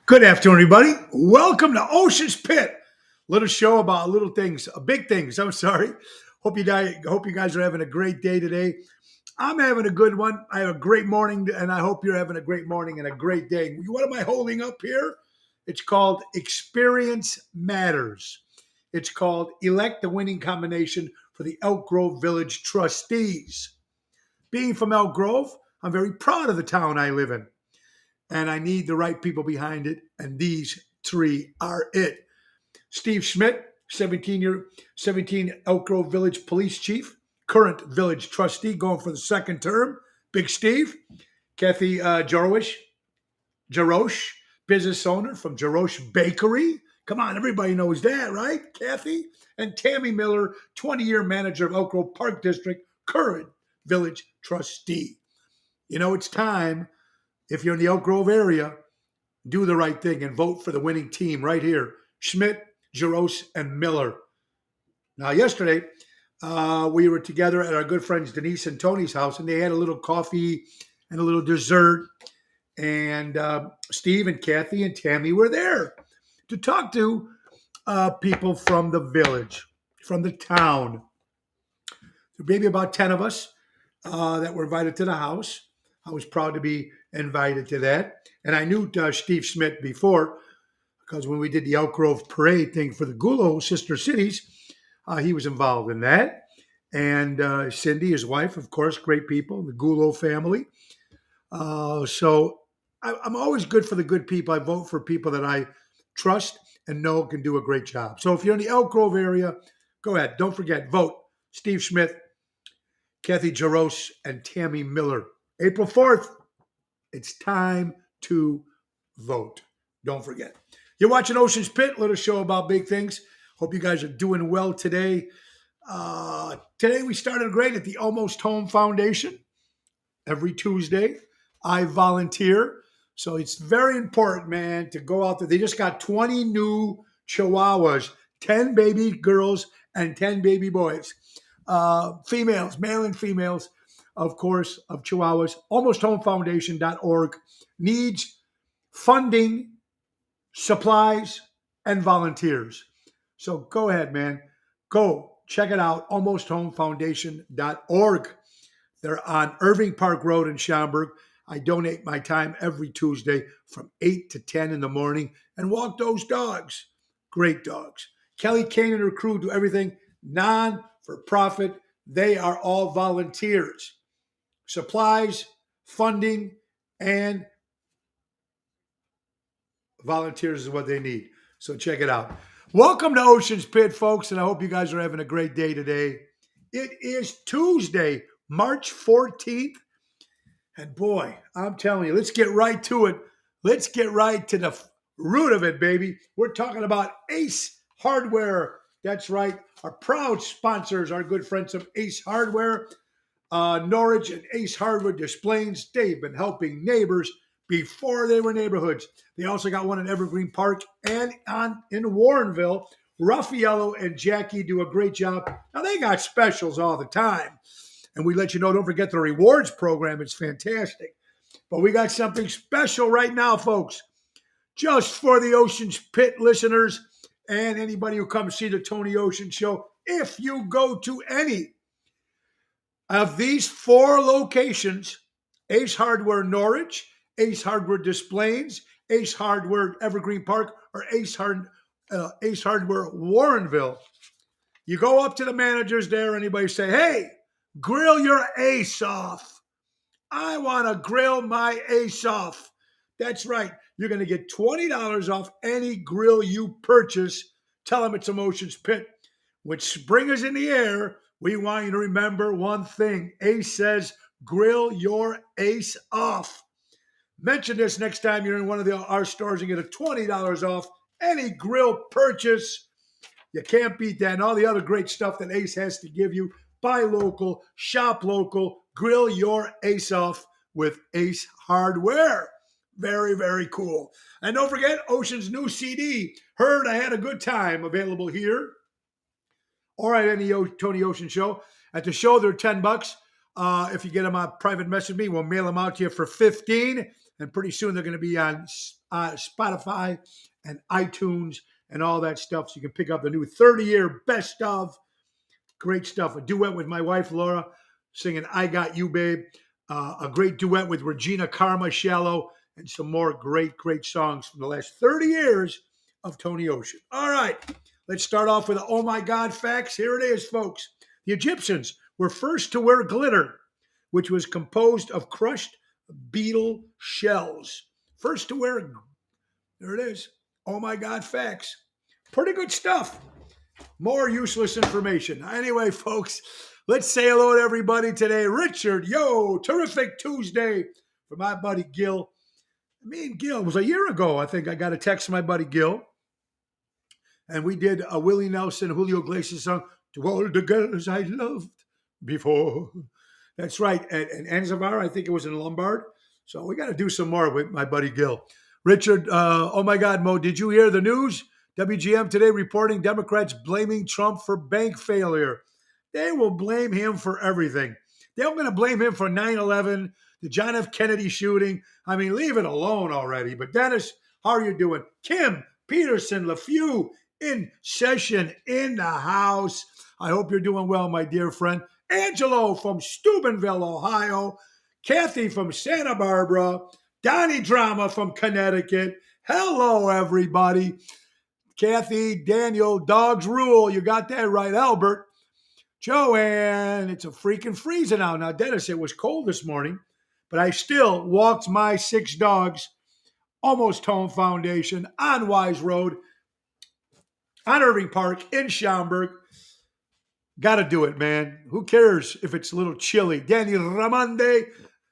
Good afternoon, everybody. Welcome to Ocean's Pit. Little show about little things, big things. I'm sorry. Hope you guys are having a great day today. I'm having a good one. I have a great morning, and I hope you're having a great morning and a great day. What am I holding up here? It's called Experience Matters. It's called Elect the Winning Combination for the Elk Grove Village Trustees. Being from Elk Grove, I'm very proud of the town I live in, and I need the right people behind it, and these three are it. Steve Schmidt, 17 Elk Grove Village Police Chief, current village trustee, going for the second term. Big Steve. Kathy Jarosh, business owner from Jarosh Bakery. Come on, everybody knows that, right? Kathy. And Tammy Miller, 20-year manager of Elk Grove Park District, current village trustee. You know, it's time, if you're in the Elk Grove area, do the right thing and vote for the winning team right here. Schmidt, Jaros, and Miller. Now, yesterday, we were together at our good friends Denise and Tony's house, and they had a little coffee and a little dessert. And Steve and Kathy and Tammy were there to talk to people from the village, from the town. So maybe about 10 of us that were invited to the house. I was proud to be invited to that. And I knew Steve Schmidt before, because when we did the Elk Grove parade thing for the Gulo Sister Cities, he was involved in that. And Cindy, his wife, of course, great people, the Gulo family. So I'm always good for the good people. I vote for people that I trust and know can do a great job. So if you're in the Elk Grove area, go ahead. Don't forget, vote Steve Schmidt, Kathy Jaros, and Tammy Miller. April 4th, it's time to vote. Don't forget. You're watching Ocean's Pit, little show about big things. Hope you guys are doing well today. Today we started great at the Almost Home Foundation. Every Tuesday, I volunteer. So it's very important, man, to go out there. They just got 20 new Chihuahuas, 10 baby girls and 10 baby boys. Females, male and females, of course, of Chihuahuas. AlmostHomeFoundation.org needs funding, supplies, and volunteers. So go ahead, man. Go check it out, AlmostHomeFoundation.org. They're on Irving Park Road in Schaumburg. I donate my time every Tuesday from 8 to 10 in the morning and walk those dogs. Great dogs. Kelly Kane and her crew do everything non-for-profit. They are all volunteers. Supplies, funding, and volunteers is what they need. So check it out. Welcome to Ocean's Pit, folks, and I hope you guys are having a great day today. It is Tuesday, March 14th. And boy, I'm telling you, let's get right to it. Let's get right to the root of it, baby. We're talking about Ace Hardware. That's right. Our proud sponsors, our good friends of Ace Hardware, Norwich and Ace Hardware Displays. They've been helping neighbors before they were neighborhoods. They also got one in Evergreen Park and in Warrenville. Raffaello and Jackie do a great job. Now, they got specials all the time. And we let you know, don't forget the rewards program. It's fantastic. But we got something special right now, folks. Just for the Ocean's Pit listeners and anybody who comes see the Tony Ocean Show. If you go to any of these 4 locations, Ace Hardware Norwich, Ace Hardware Displays, Ace Hardware Evergreen Park, or Ace Hardware Warrenville, you go up to the managers there, anybody say, hey, grill your ace off. I want to grill my ace off. That's right. You're going to get $20 off any grill you purchase. Tell them it's Ocean's Pit. When spring is in the air, we want you to remember one thing. Ace says, grill your ace off. Mention this next time you're in one of our stores and get a $20 off any grill purchase. You can't beat that and all the other great stuff that Ace has to give you. Buy local, shop local, grill your ace off with Ace Hardware. Very, very cool. And don't forget Ocean's new CD, Heard I Had a Good Time, available here or at any Tony Ocean show. At the show, they're $10. If you get them on private message me, we'll mail them out to you for $15. And pretty soon they're going to be on Spotify and iTunes and all that stuff. So you can pick up the new 30-year best of. Great stuff. A duet with my wife, Laura, singing I Got You, Babe. A great duet with Regina Karma, Shallow, and some more great, great songs from the last 30 years of Tony Ocean. All right, let's start off with the Oh My God facts. Here it is, folks. The Egyptians were first to wear glitter, which was composed of crushed beetle shells. First to wear, there it is. Oh My God facts. Pretty good stuff. More useless information. Anyway, folks, let's say hello to everybody today. Richard, yo, terrific Tuesday for my buddy Gil. Me and Gil, it was a year ago, I think I got a text from my buddy Gil. And we did a Willie Nelson, Julio Iglesias song, To All the Girls I Loved Before. That's right. And Anzavar, I think it was in Lombard. So we got to do some more with my buddy Gil. Richard, oh my God, Mo, did you hear the news? WGM today reporting Democrats blaming Trump for bank failure. They will blame him for everything. They're going to blame him for 9/11, the John F. Kennedy shooting. I mean, leave it alone already. But Dennis, how are you doing? Kim, Peterson, LeFew, in session in the house. I hope you're doing well, my dear friend. Angelo from Steubenville, Ohio. Kathy from Santa Barbara. Donnie Drama from Connecticut. Hello, everybody. Kathy, Daniel, dogs rule. You got that right, Albert. Joanne, it's a freaking freezing out. Now, Dennis, it was cold this morning, but I still walked my 6 dogs almost home foundation on Wise Road, on Irving Park, in Schaumburg. Got to do it, man. Who cares if it's a little chilly? Danny Ramonde,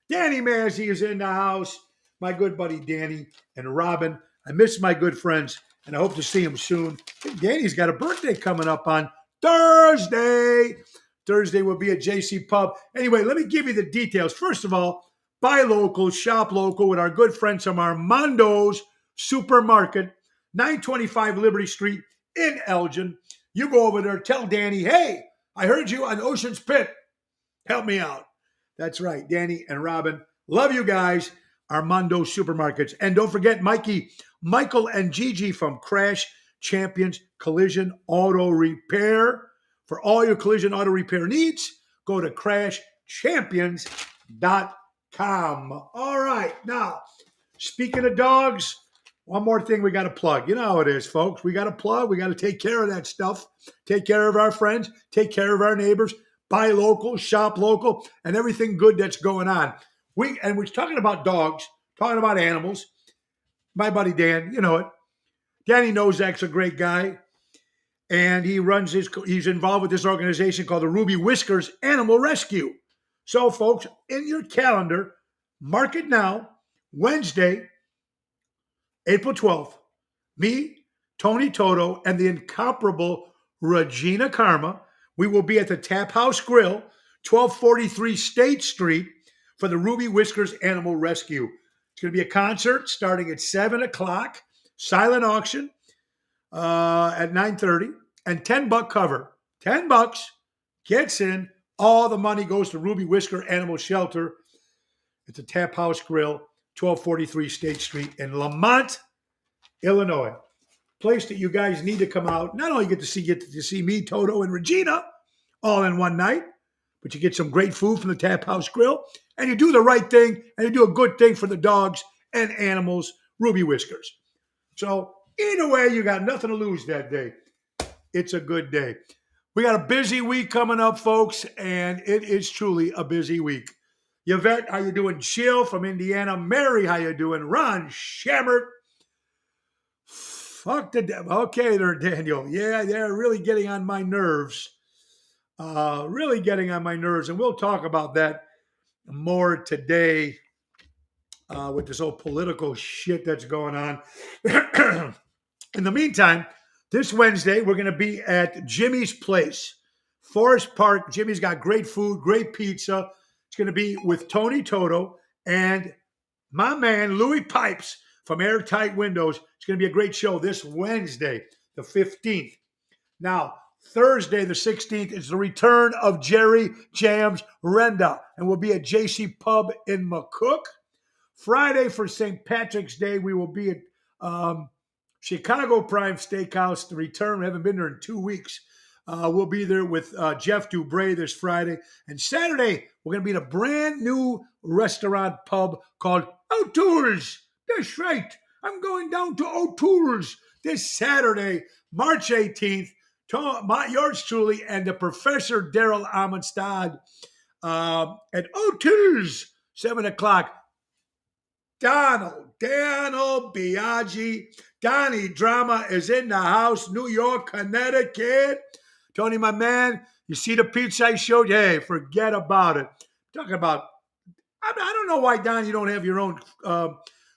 Danny Mazzi is in the house. My good buddy Danny and Robin. I miss my good friends, and I hope to see him soon. Danny's got a birthday coming up on Thursday. Thursday will be at JC Pub. Anyway, let me give you the details. First of all, buy local, shop local with our good friends from Armando's Supermarket, 925 Liberty Street in Elgin. You go over there, tell Danny, hey, I heard you on Ocean's Pit. Help me out. That's right, Danny and Robin. Love you guys. Armando Supermarkets. And don't forget Michael and Gigi from Crash Champions Collision Auto Repair. For all your collision auto repair needs, go to crashchampions.com. All right. Now, speaking of dogs, one more thing we got to plug. You know how it is, folks. We got to plug. We got to take care of that stuff. Take care of our friends. Take care of our neighbors. Buy local, shop local, and everything good that's going on. We're talking about dogs, talking about animals. My buddy Dan, you know it. Danny Nozak's a great guy, and he's involved with this organization called the Ruby Whiskers Animal Rescue. So, folks, in your calendar, mark it now, Wednesday, April 12th, me, Tony Toto, and the incomparable Regina Karma, we will be at the Tap House Grill, 1243 State Street, for the Ruby Whiskers Animal Rescue. It's going to be a concert starting at 7 o'clock, silent auction at 9:30, and $10 cover. $10 gets in. All the money goes to Ruby Whisker Animal Shelter. It's a Tap House Grill, 1243 State Street in Lamont, Illinois. Place that you guys need to come out. Not only get to see me, Toto, and Regina all in one night, but you get some great food from the Tap House Grill, and you do the right thing, and you do a good thing for the dogs and animals, Ruby Whiskers. So either way, you got nothing to lose that day. It's a good day. We got a busy week coming up, folks, and it is truly a busy week. Yvette, how you doing? Jill from Indiana. Mary, how you doing? Ron Shammert. Fuck the devil. Okay there, Daniel. Yeah, they're really getting on my nerves. Really getting on my nerves. And we'll talk about that more today with this whole political shit that's going on. In the meantime, this Wednesday, we're going to be at Jimmy's Place, Forest Park. Jimmy's got great food, great pizza. It's going to be with Tony Toto and my man, Louis Pipes from Airtight Windows. It's going to be a great show this Wednesday, the 15th. Now, Thursday, the 16th, is the return of Jerry Jams Renda, and we'll be at JC Pub in McCook. Friday for St. Patrick's Day, we will be at Chicago Prime Steakhouse. The return, we haven't been there in 2 weeks. We'll be there with Jeff Dubray this Friday. And Saturday, we're going to be at a brand new restaurant pub called O'Toole's. That's right. I'm going down to O'Toole's this Saturday, March 18th. Yours truly and the Professor Daryl Amundstad at O'Toole's, 7 o'clock. Daniel Biaggi, Donnie Drama is in the house, New York, Connecticut. Tony, my man, you see the pizza I showed you? Hey, forget about it. Talking about, I don't know why, Don, you don't have your own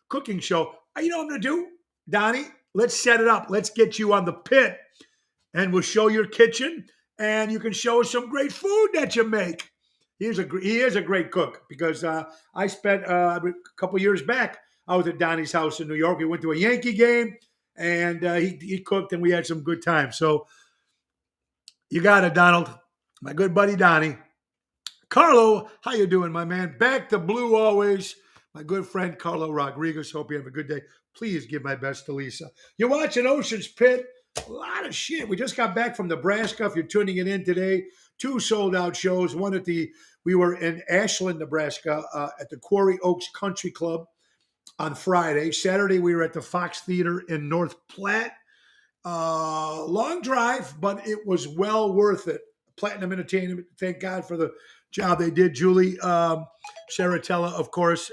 cooking show. You know what I'm going to do, Donnie? Let's set it up. Let's get you on the pit, and we'll show your kitchen, and you can show us some great food that you make. He is a great cook because I spent a couple years back. I was at Donnie's house in New York. We went to a Yankee game, and he cooked, and we had some good time. So you got it, Donald, my good buddy Donnie. Carlo, how you doing, my man? Back to blue always. My good friend Carlo Rodriguez. Hope you have a good day. Please give my best to Lisa. You're watching Ocean's Pit. A lot of shit. We just got back from Nebraska. If you're tuning it in today, 2 sold-out shows. One we were in Ashland, Nebraska, at the Quarry Oaks Country Club on Friday. Saturday, we were at the Fox Theater in North Platte. Long drive, but it was well worth it. Platinum Entertainment, thank God for the job they did. Julie Saratella, of course.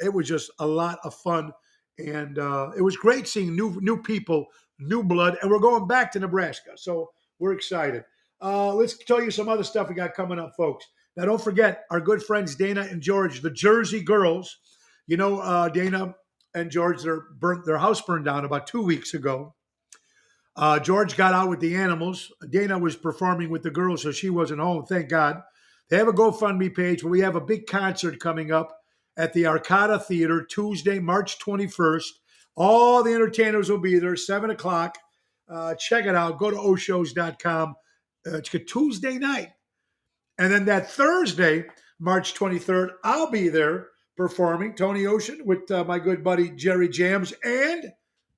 It was just a lot of fun, and it was great seeing new people, new blood, and we're going back to Nebraska, so we're excited. Let's tell you some other stuff we got coming up, folks. Now, don't forget our good friends Dana and George, the Jersey Girls. You know, Dana and George, their house burned down about 2 weeks ago. George got out with the animals. Dana was performing with the girls, so she wasn't home, thank God. They have a GoFundMe page, but we have a big concert coming up at the Arcada Theater Tuesday, March 21st. All the entertainers will be there, 7 o'clock. Check it out. Go to oshows.com. It's a Tuesday night. And then that Thursday, March 23rd, I'll be there performing, Tony Ocean, with my good buddy Jerry Jams and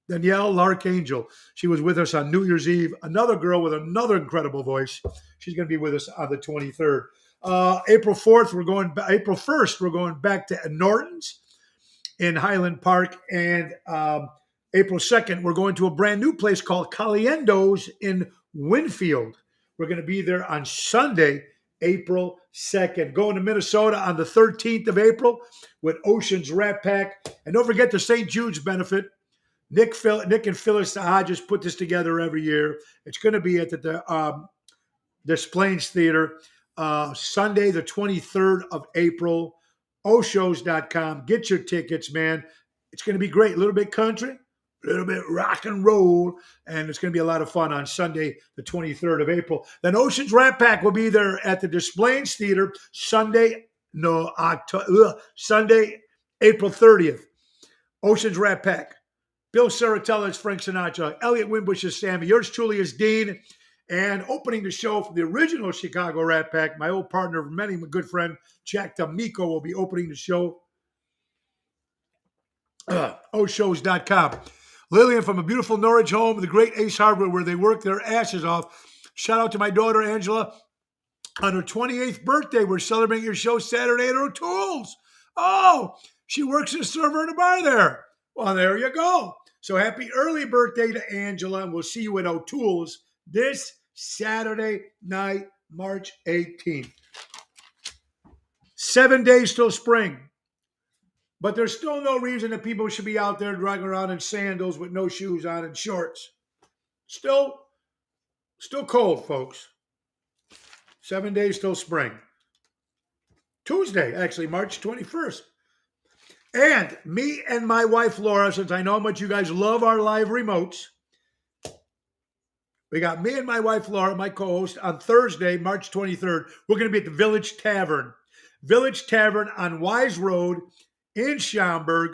Danielle Larkangel. She was with us on New Year's Eve. Another girl with another incredible voice. She's going to be with us on the 23rd. April 1st, we're going back to Norton's in Highland Park. And April 2nd, we're going to a brand new place called Caliendo's in Winfield. We're going to be there on Sunday, April 2nd. Going to Minnesota on the 13th of April with Ocean's Rat Pack. And don't forget the St. Jude's benefit. Nick and Phyllis Hodges put this together every year. It's going to be at the Des Plaines Theater Sunday, the 23rd of April. Oshows.com. Get your tickets, man. It's going to be great. A little bit country, a little bit rock and roll, and it's going to be a lot of fun on Sunday, the 23rd of April. Then Ocean's Rat Pack will be there at the Des Plaines Theater Sunday, April 30th. Ocean's Rat Pack. Bill Saratella is Frank Sinatra. Elliot Winbush is Sammy. Yours truly is Dean. And opening the show from the original Chicago Rat Pack, my old partner, my good friend, Jack D'Amico, will be opening the show. Oshows.com. Lillian from a beautiful Norwich home, the great Ace Hardware, where they work their asses off. Shout out to my daughter, Angela. On her 28th birthday, we're celebrating your show Saturday at O'Toole's. Oh, she works as a server in a bar there. Well, there you go. So happy early birthday to Angela, and we'll see you at O'Toole's this Saturday night, March 18th. 7 days till spring. But there's still no reason that people should be out there driving around in sandals with no shoes on and shorts. Still cold, folks. 7 days till spring. Tuesday, actually, March 21st. And me and my wife, Laura, since I know how much you guys love our live remotes, we got me and my wife, Laura, my co-host, on Thursday, March 23rd. We're going to be at the Village Tavern. Village Tavern on Wise Road in Schaumburg.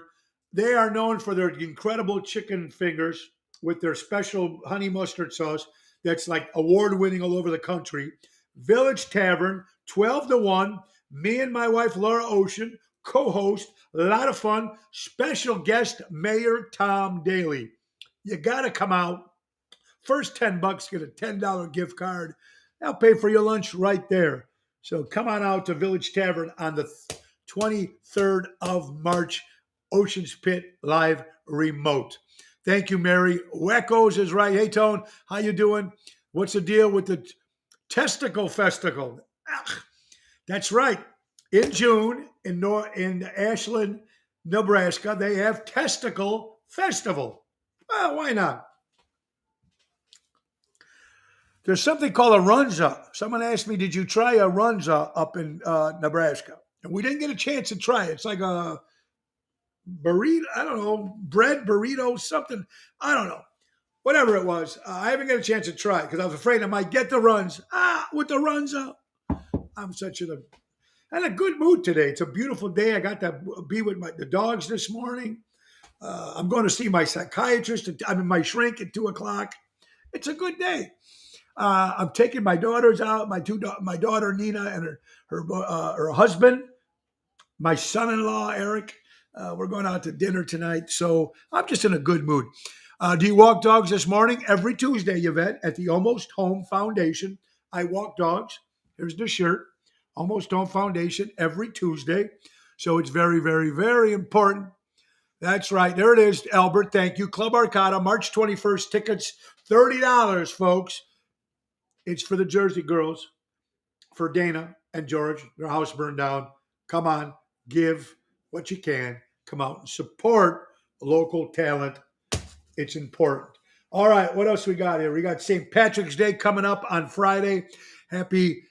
They are known for their incredible chicken fingers with their special honey mustard sauce that's like award-winning all over the country. Village Tavern, 12 to 1. Me and my wife, Laura Ocean, co-host, a lot of fun. Special guest, Mayor Tom Daly. You got to come out. First $10, get a $10 gift card. I'll pay for your lunch right there. So come on out to Village Tavern on the 23rd of March. Ocean's Pit live remote. Thank you, Mary. Wackos is right. Hey, Tone, how you doing? What's the deal with the Testicle Festival? That's right. In June in Ashland, Nebraska, they have Testicle Festival. Well, why not? There's something called a runza. Someone asked me, did you try a runza up in Nebraska? And we didn't get a chance to try it. It's like a burrito, I don't know, bread, burrito, something. I don't know. Whatever it was. I haven't got a chance to try it because I was afraid I might get the runs. With the runza. I'm such in a good mood today. It's a beautiful day. I got to be with the dogs this morning. I'm going to see my psychiatrist. My shrink at 2:00. It's a good day. I'm taking my daughters out. My daughter Nina and her husband, my son-in-law Eric. We're going out to dinner tonight, so I'm just in a good mood. Do you walk dogs this morning? Every Tuesday, Yvette, at the Almost Home Foundation, I walk dogs. Here's the shirt. Almost Home Foundation every Tuesday. So it's very, very, very important. That's right. There it is, Albert. Thank you. Club Arcata, March 21st. Tickets, $30, folks. It's for the Jersey girls, for Dana and George. Their house burned down. Come on, give what you can. Come out and support local talent. It's important. All right, what else we got here? We got St. Patrick's Day coming up on Friday. Happy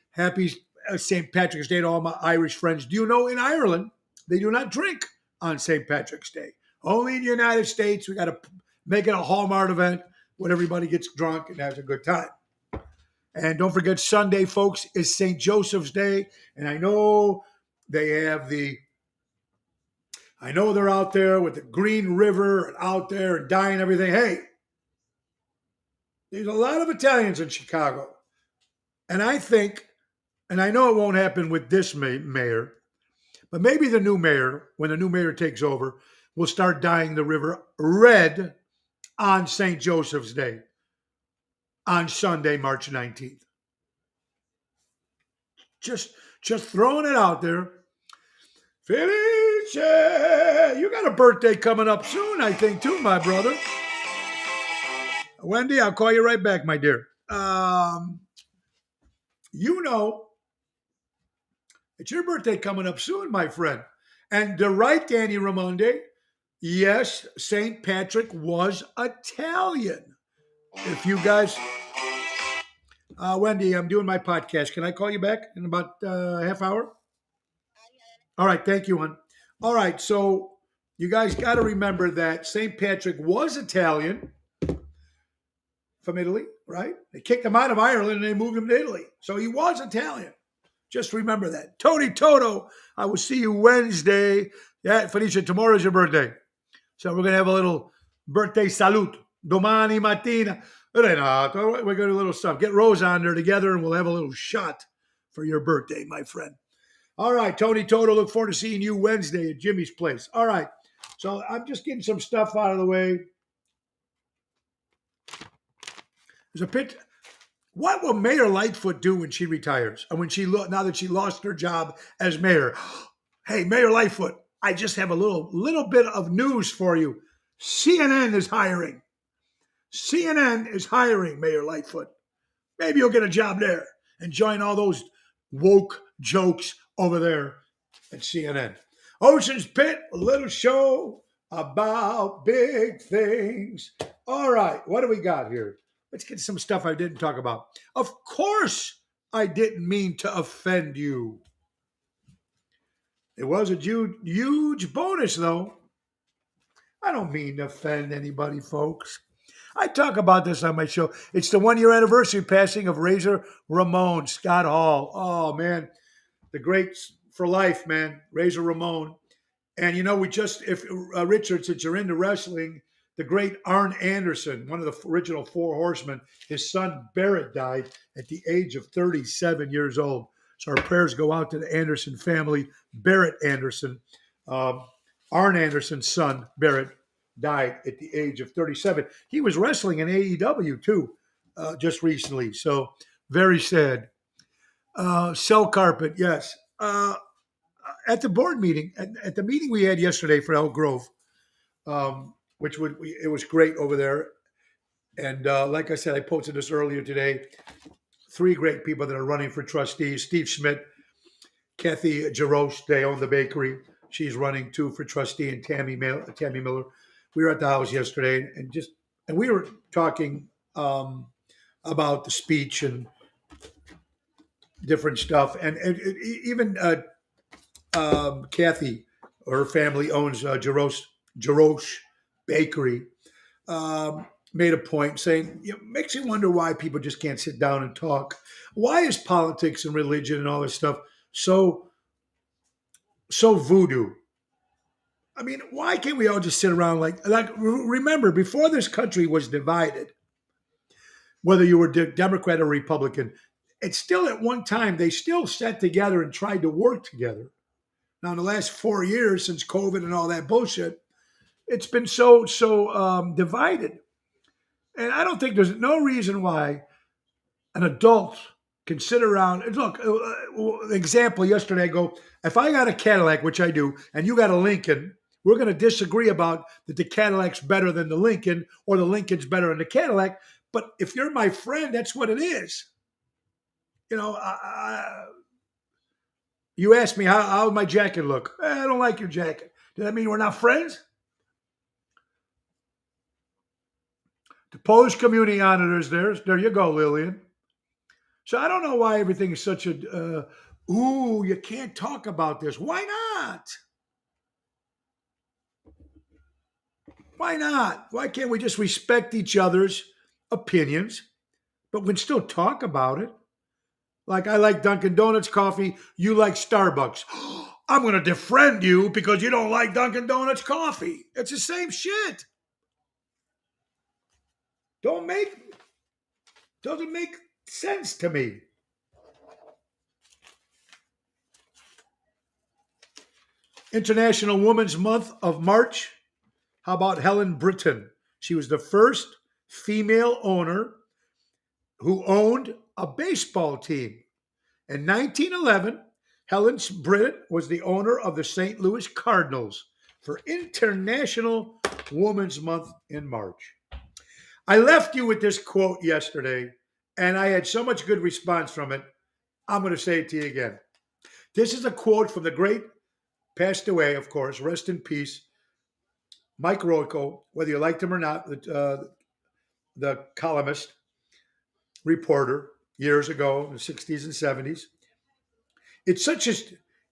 St. Patrick's Day to all my Irish friends. Do you know in Ireland, they do not drink on St. Patrick's Day? Only in the United States. We got to make it a Hallmark event when everybody gets drunk and has a good time. And don't forget, Sunday, folks, is St. Joseph's Day. And I know they have I know they're out there with the Green River and out there and dying everything. Hey, there's a lot of Italians in Chicago. And I think, and I know it won't happen with this mayor, but maybe the new mayor, when the new mayor takes over, will start dyeing the river red on St. Joseph's Day on Sunday, March 19th. Just throwing it out there. Felice, you got a birthday coming up soon, I think, too, my brother. Wendy, I'll call you right back, my dear. You know, it's your birthday coming up soon, my friend. And the right, Danny Raimondi, yes, St. Patrick was Italian. If you guys... Wendy, I'm doing my podcast. Can I call you back in about a half hour? All right, thank you, hon. All right, so you guys got to remember that St. Patrick was Italian from Italy, right? They kicked him out of Ireland and they moved him to Italy. So he was Italian. Just remember that. Tony Toto, I will see you Wednesday. Yeah, Felicia, tomorrow's your birthday. So we're going to have a little birthday salute. Domani mattina. Renato, we're going to do a little stuff. Get Rose on there together and we'll have a little shot for your birthday, my friend. All right, Tony Toto, look forward to seeing you Wednesday at Jimmy's place. All right, so I'm just getting some stuff out of the way. There's a picture. What will Mayor Lightfoot do when she retires? And when now that she lost her job as mayor? Hey, Mayor Lightfoot, I just have a little bit of news for you. CNN is hiring. CNN is hiring Mayor Lightfoot. Maybe you'll get a job there and join all those woke jokes over there at CNN. Ocean's Pit, a little show about big things. All right, what do we got here? Let's get some stuff I didn't talk about. Of course, I didn't mean to offend you. It was a huge bonus, though. I don't mean to offend anybody, folks. I talk about this on my show. It's the 1-year anniversary passing of Razor Ramon, Scott Hall. Oh, man. The great for life, man. Razor Ramon. And, you know, Richard, since you're into wrestling, the great Arn Anderson, one of the original Four Horsemen, his son Barrett died at the age of 37 years old. So our prayers go out to the Anderson family. Barrett Anderson, um, Arn Anderson's son, Barrett, died at the age of 37. He was wrestling in AEW too, just recently. So very sad. Cell carpet, yes. At the board meeting, at the meeting we had yesterday for Elk Grove, it was great over there. And like I said, I posted this earlier today. Three great people that are running for trustees: Steve Schmidt, Kathy Jarosz. They own the bakery. She's running too for trustee, and Tammy Miller. We were at the house yesterday, and we were talking about the speech and different stuff, and even Kathy, her family owns Jarosz Bakery. Made a point saying, makes you wonder why people just can't sit down and talk. Why is politics and religion and all this stuff so voodoo? I mean, why can't we all just sit around remember, before this country was divided, whether you were Democrat or Republican, it's still at one time they still sat together and tried to work together. Now, in the last 4 years since COVID and all that bullshit, it's been so divided. And I don't think there's no reason why an adult can sit around and look. Example, yesterday I go, if I got a Cadillac, which I do, and you got a Lincoln, we're going to disagree about that the Cadillac's better than the Lincoln or the Lincoln's better than the Cadillac. But if you're my friend, that's what it is. You asked me how my jacket look. I don't like your jacket. Does that mean we're not friends? The Polish community auditors, there you go, Lillian. So I don't know why everything is such a, you can't talk about this. Why not? Why not? Why can't we just respect each other's opinions, but we can still talk about it? Like, I like Dunkin' Donuts coffee, you like Starbucks. I'm going to defriend you because you don't like Dunkin' Donuts coffee. It's the same shit. Doesn't make sense to me. International Women's Month of March. How about Helen Britton? She was the first female owner who owned a baseball team. In 1911, Helen Britton was the owner of the St. Louis Cardinals for International Women's Month in March. I left you with this quote yesterday, and I had so much good response from it. I'm going to say it to you again. This is a quote from the great, passed away, of course, rest in peace, Mike Royko, whether you liked him or not, the columnist, reporter, years ago, in the 60s and 70s.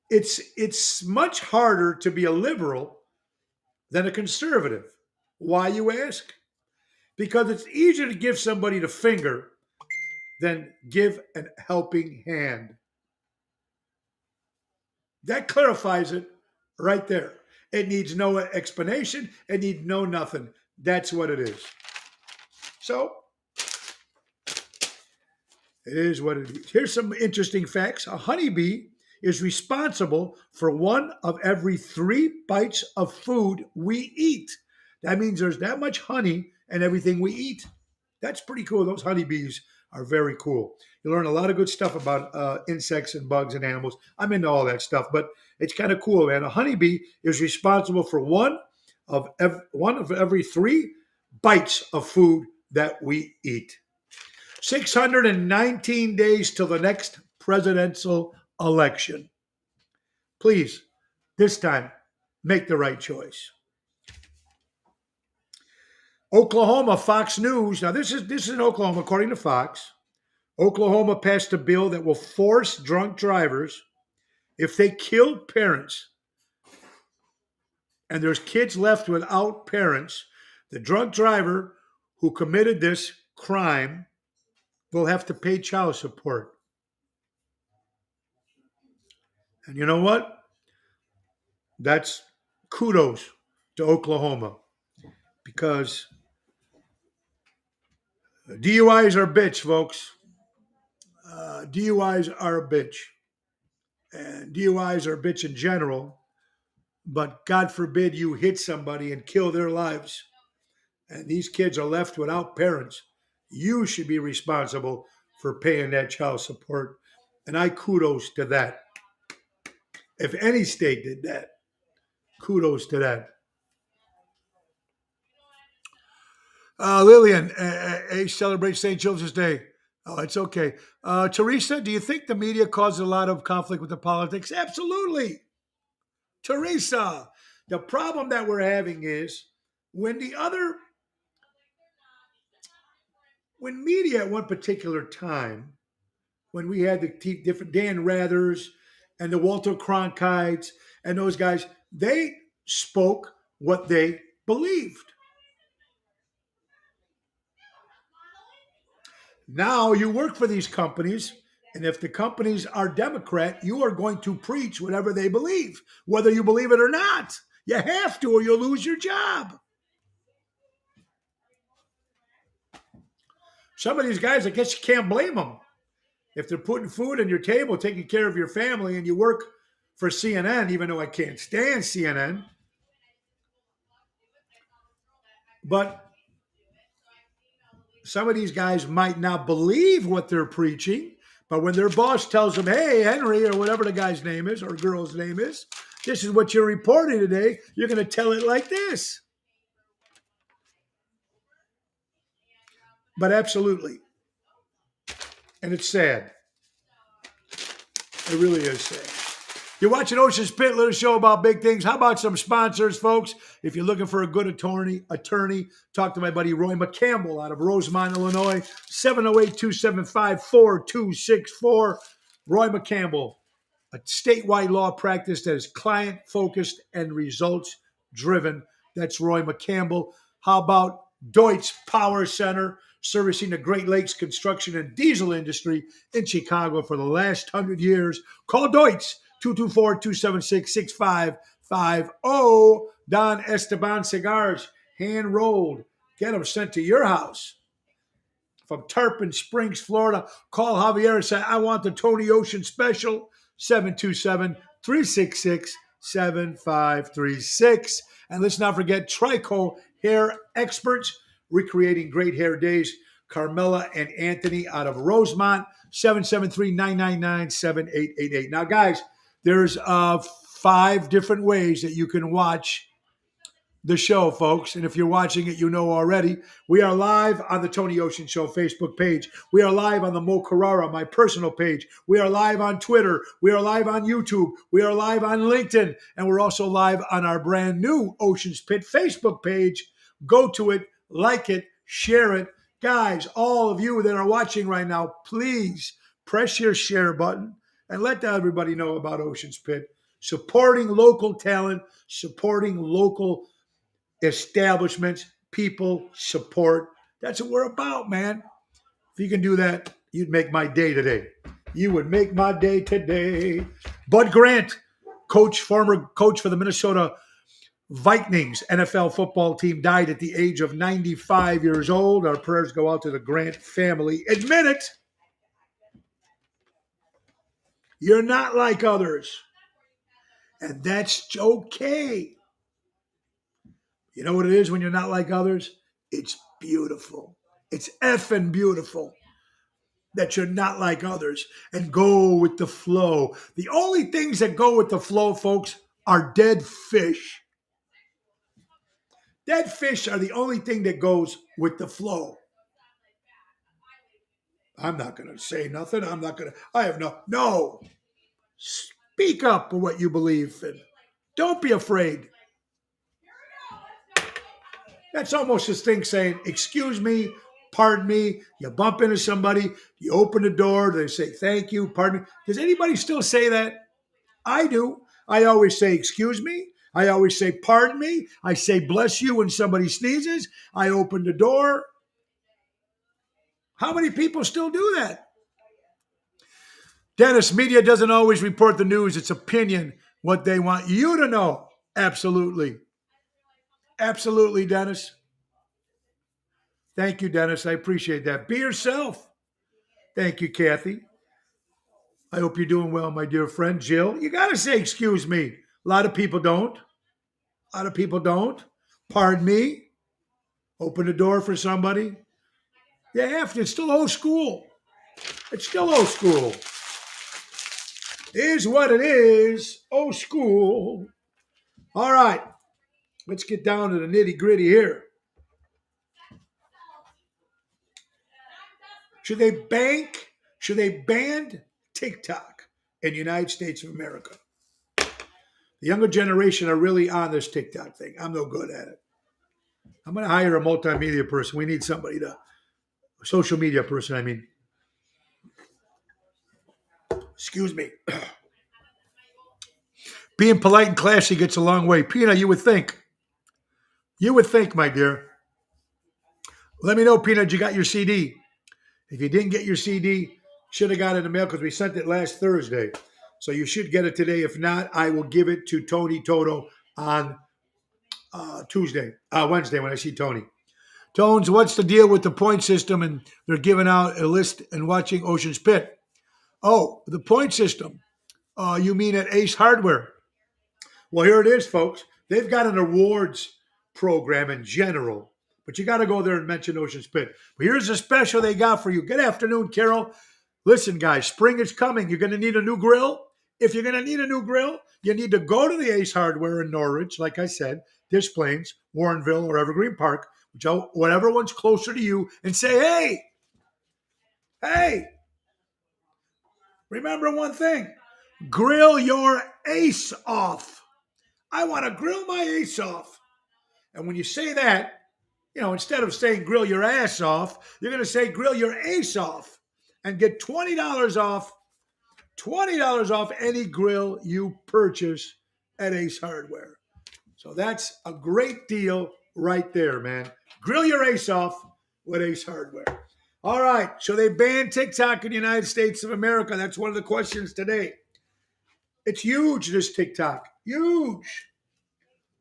It's much harder to be a liberal than a conservative. Why, you ask? Because it's easier to give somebody the finger than give a helping hand. That clarifies it right there. It needs no explanation. It needs no nothing. That's what it is. So, it is what it is. Here's some interesting facts. A honeybee is responsible for 1 of every 3 bites of food we eat. That means there's that much honey in everything we eat. That's pretty cool. Those honeybees are very cool. You learn a lot of good stuff about insects and bugs and animals. I'm into all that stuff, but it's kind of cool, man. A honeybee is responsible for 1 of every 3 bites of food that we eat. 619 days till the next presidential election. Please, this time, make the right choice. Oklahoma, Fox News. Now, this is in Oklahoma, according to Fox. Oklahoma passed a bill that will force drunk drivers, if they kill parents and there's kids left without parents, the drunk driver who committed this crime will have to pay child support. And you know what? That's kudos to Oklahoma, because DUIs are a bitch, folks. DUIs are a bitch. And DUIs are a bitch in general, but God forbid you hit somebody and kill their lives. And these kids are left without parents. You should be responsible for paying that child support. And I kudos to that. If any state did that, kudos to that. Lillian, Ace celebrates St. Joseph's Day. Oh, it's okay. Teresa, do you think the media causes a lot of conflict with the politics? Absolutely. Teresa, the problem that we're having is when the other, when media at one particular time, when we had the different Dan Rathers and the Walter Cronkites and those guys, they spoke what they believed. Now you work for these companies, and if the companies are Democrat, you are going to preach whatever they believe, whether you believe it or not. You have to, or you'll lose your job. Some of these guys, I guess you can't blame them. If they're putting food on your table, taking care of your family, and you work for CNN, even though I can't stand CNN, but some of these guys might not believe what they're preaching, but when their boss tells them, hey, Henry, or whatever the guy's name is, or girl's name is, this is what you're reporting today, you're going to tell it like this. But absolutely. And it's sad. It really is sad. You're watching Ocean's Pit, little show about big things. How about some sponsors, folks? If you're looking for a good attorney, talk to my buddy Roy McCampbell out of Rosemont, Illinois, 708-275-4264. Roy McCampbell, a statewide law practice that is client-focused and results-driven. That's Roy McCampbell. How about Deutsch Power Center, servicing the Great Lakes construction and diesel industry in Chicago for the last 100 years? Call Deutsch, 224-276-6550. Don Esteban Cigars, hand-rolled. Get them sent to your house. From Tarpon Springs, Florida. Call Javier and say, I want the Tony Ocean special, 727-366-7536. And let's not forget Trico Hair Experts, recreating great hair days. Carmela and Anthony out of Rosemont, 773-999-7888. Now, guys, there's 5 different ways that you can watch the show, folks. And if you're watching it, you know already. We are live on the Tony Ocean Show Facebook page. We are live on the Mo Carrara, my personal page. We are live on Twitter. We are live on YouTube. We are live on LinkedIn. And we're also live on our brand new Ocean's Pit Facebook page. Go to it, like it, share it. Guys, all of you that are watching right now, please press your share button and let everybody know about Ocean's Pit. Supporting local talent, supporting local establishments, people, support. That's what we're about, man. If you can do that, you'd make my day today. You would make my day today. Bud Grant, former coach for the Minnesota Vikings NFL football team, died at the age of 95 years old. Our prayers go out to the Grant family. Admit it. You're not like others. And that's okay. You know what it is when you're not like others? It's beautiful. It's effing beautiful that you're not like others and go with the flow. The only things that go with the flow, folks, are dead fish. Dead fish are the only thing that goes with the flow. I'm not going to say nothing. No. Speak up for what you believe in. Don't be afraid. That's almost this thing saying, excuse me, pardon me. You bump into somebody, you open the door, they say, thank you, pardon me. Does anybody still say that? I do. I always say, excuse me. I always say, pardon me. I say, bless you when somebody sneezes. I open the door. How many people still do that? Dennis, media doesn't always report the news. It's opinion, what they want you to know. Absolutely. Absolutely, Dennis. Thank you, Dennis. I appreciate that. Be yourself. Thank you, Kathy. I hope you're doing well, my dear friend Jill. You got to say, excuse me. A lot of people don't. A lot of people don't. Pardon me. Open the door for somebody. You have to. It's still old school. It's still old school. Is what it is. Old school. All right. Let's get down to the nitty gritty here. Should they bank? Should they ban TikTok in the United States of America? The younger generation are really on this TikTok thing. I'm no good at it. I'm going to hire a multimedia person. We need somebody to, social media person, I mean. Excuse me. Being polite and classy gets a long way. Pina, you would think. You would think, my dear. Let me know, Pina, did you got your CD? If you didn't get your CD, should have got it in the mail because we sent it last Thursday. So you should get it today. If not, I will give it to Tony Toto on Wednesday when I see Tony. Tones, what's the deal with the point system? And they're giving out a list and watching Ocean's Pit. Oh, the point system. You mean at Ace Hardware? Well, here it is, folks. They've got an awards program in general, but you got to go there and mention Ocean's Pit. But here's a special they got for you. Good afternoon, Carol. Listen, guys, spring is coming. You're going to need a new grill. If you're going to need a new grill, you need to go to the Ace Hardware in Norwich, like I said, Des Plaines, Warrenville, or Evergreen Park, whatever one's closer to you, and say, hey, remember one thing, grill your ace off. I want to grill my ace off. And when you say that, instead of saying grill your ass off, you're going to say grill your ace off and get $20 off any grill you purchase at Ace Hardware. So that's a great deal right there, man. Grill your ace off with Ace Hardware. All right, so they banned TikTok in the United States of America. That's one of the questions today. It's huge, this TikTok. Huge.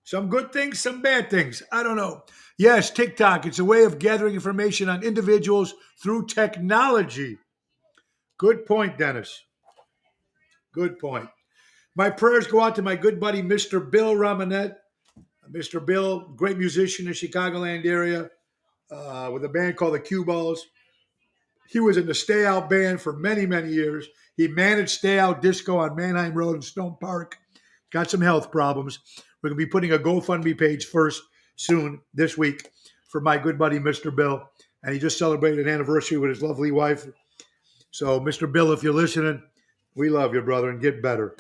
Some good things, some bad things. I don't know. Yes, TikTok. It's a way of gathering information on individuals through technology. Good point, Dennis. Good point. My prayers go out to my good buddy, Mr. Bill Romanet. Mr. Bill, great musician in the Chicagoland area with a band called the Cue Balls. He was in the Stay Out band for many, many years. He managed Stay Out Disco on Manheim Road in Stone Park. Got some health problems. We're going to be putting a GoFundMe page first soon this week for my good buddy, Mr. Bill. And he just celebrated an anniversary with his lovely wife. So, Mr. Bill, if you're listening, we love you, brother, and get better.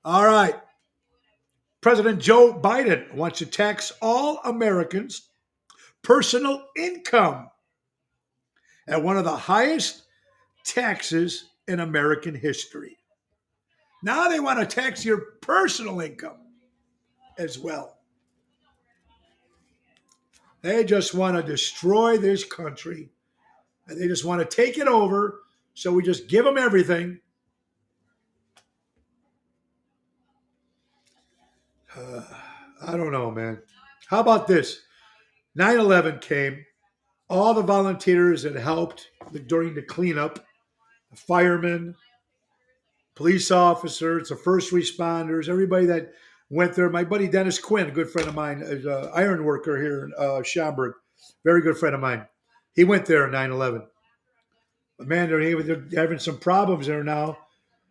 All right. President Joe Biden wants to tax all Americans' personal income at one of the highest taxes in American history. Now they want to tax your personal income as well. They just want to destroy this country, and they just want to take it over, so we just give them everything. I don't know, man. How about this? 9/11 came. All the volunteers that helped during the cleanup, the firemen, police officers, the first responders, everybody that went there. My buddy Dennis Quinn, a good friend of mine, is an iron worker here in Schaumburg, very good friend of mine. He went there in 9/11. But man, they're having some problems there now.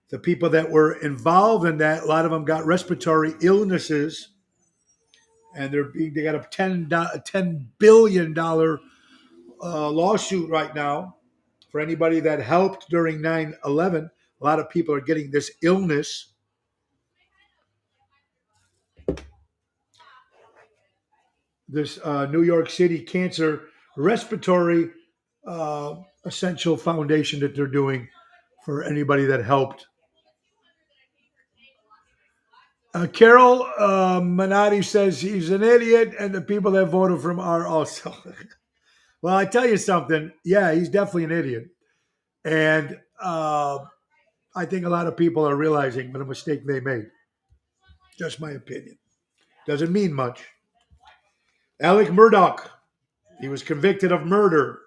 The people that were involved in that, a lot of them got respiratory illnesses, and they got a $10 billion lawsuit right now for anybody that helped during 9/11. A lot of people are getting this illness. This New York City Cancer Respiratory Essential Foundation that they're doing for anybody that helped. Carol Minotti says he's an idiot, and the people that voted for him are also. Well, I tell you something. Yeah, he's definitely an idiot. And I think a lot of people are realizing what a mistake they made. Just my opinion. Doesn't mean much. Alec Murdoch, he was convicted of murder.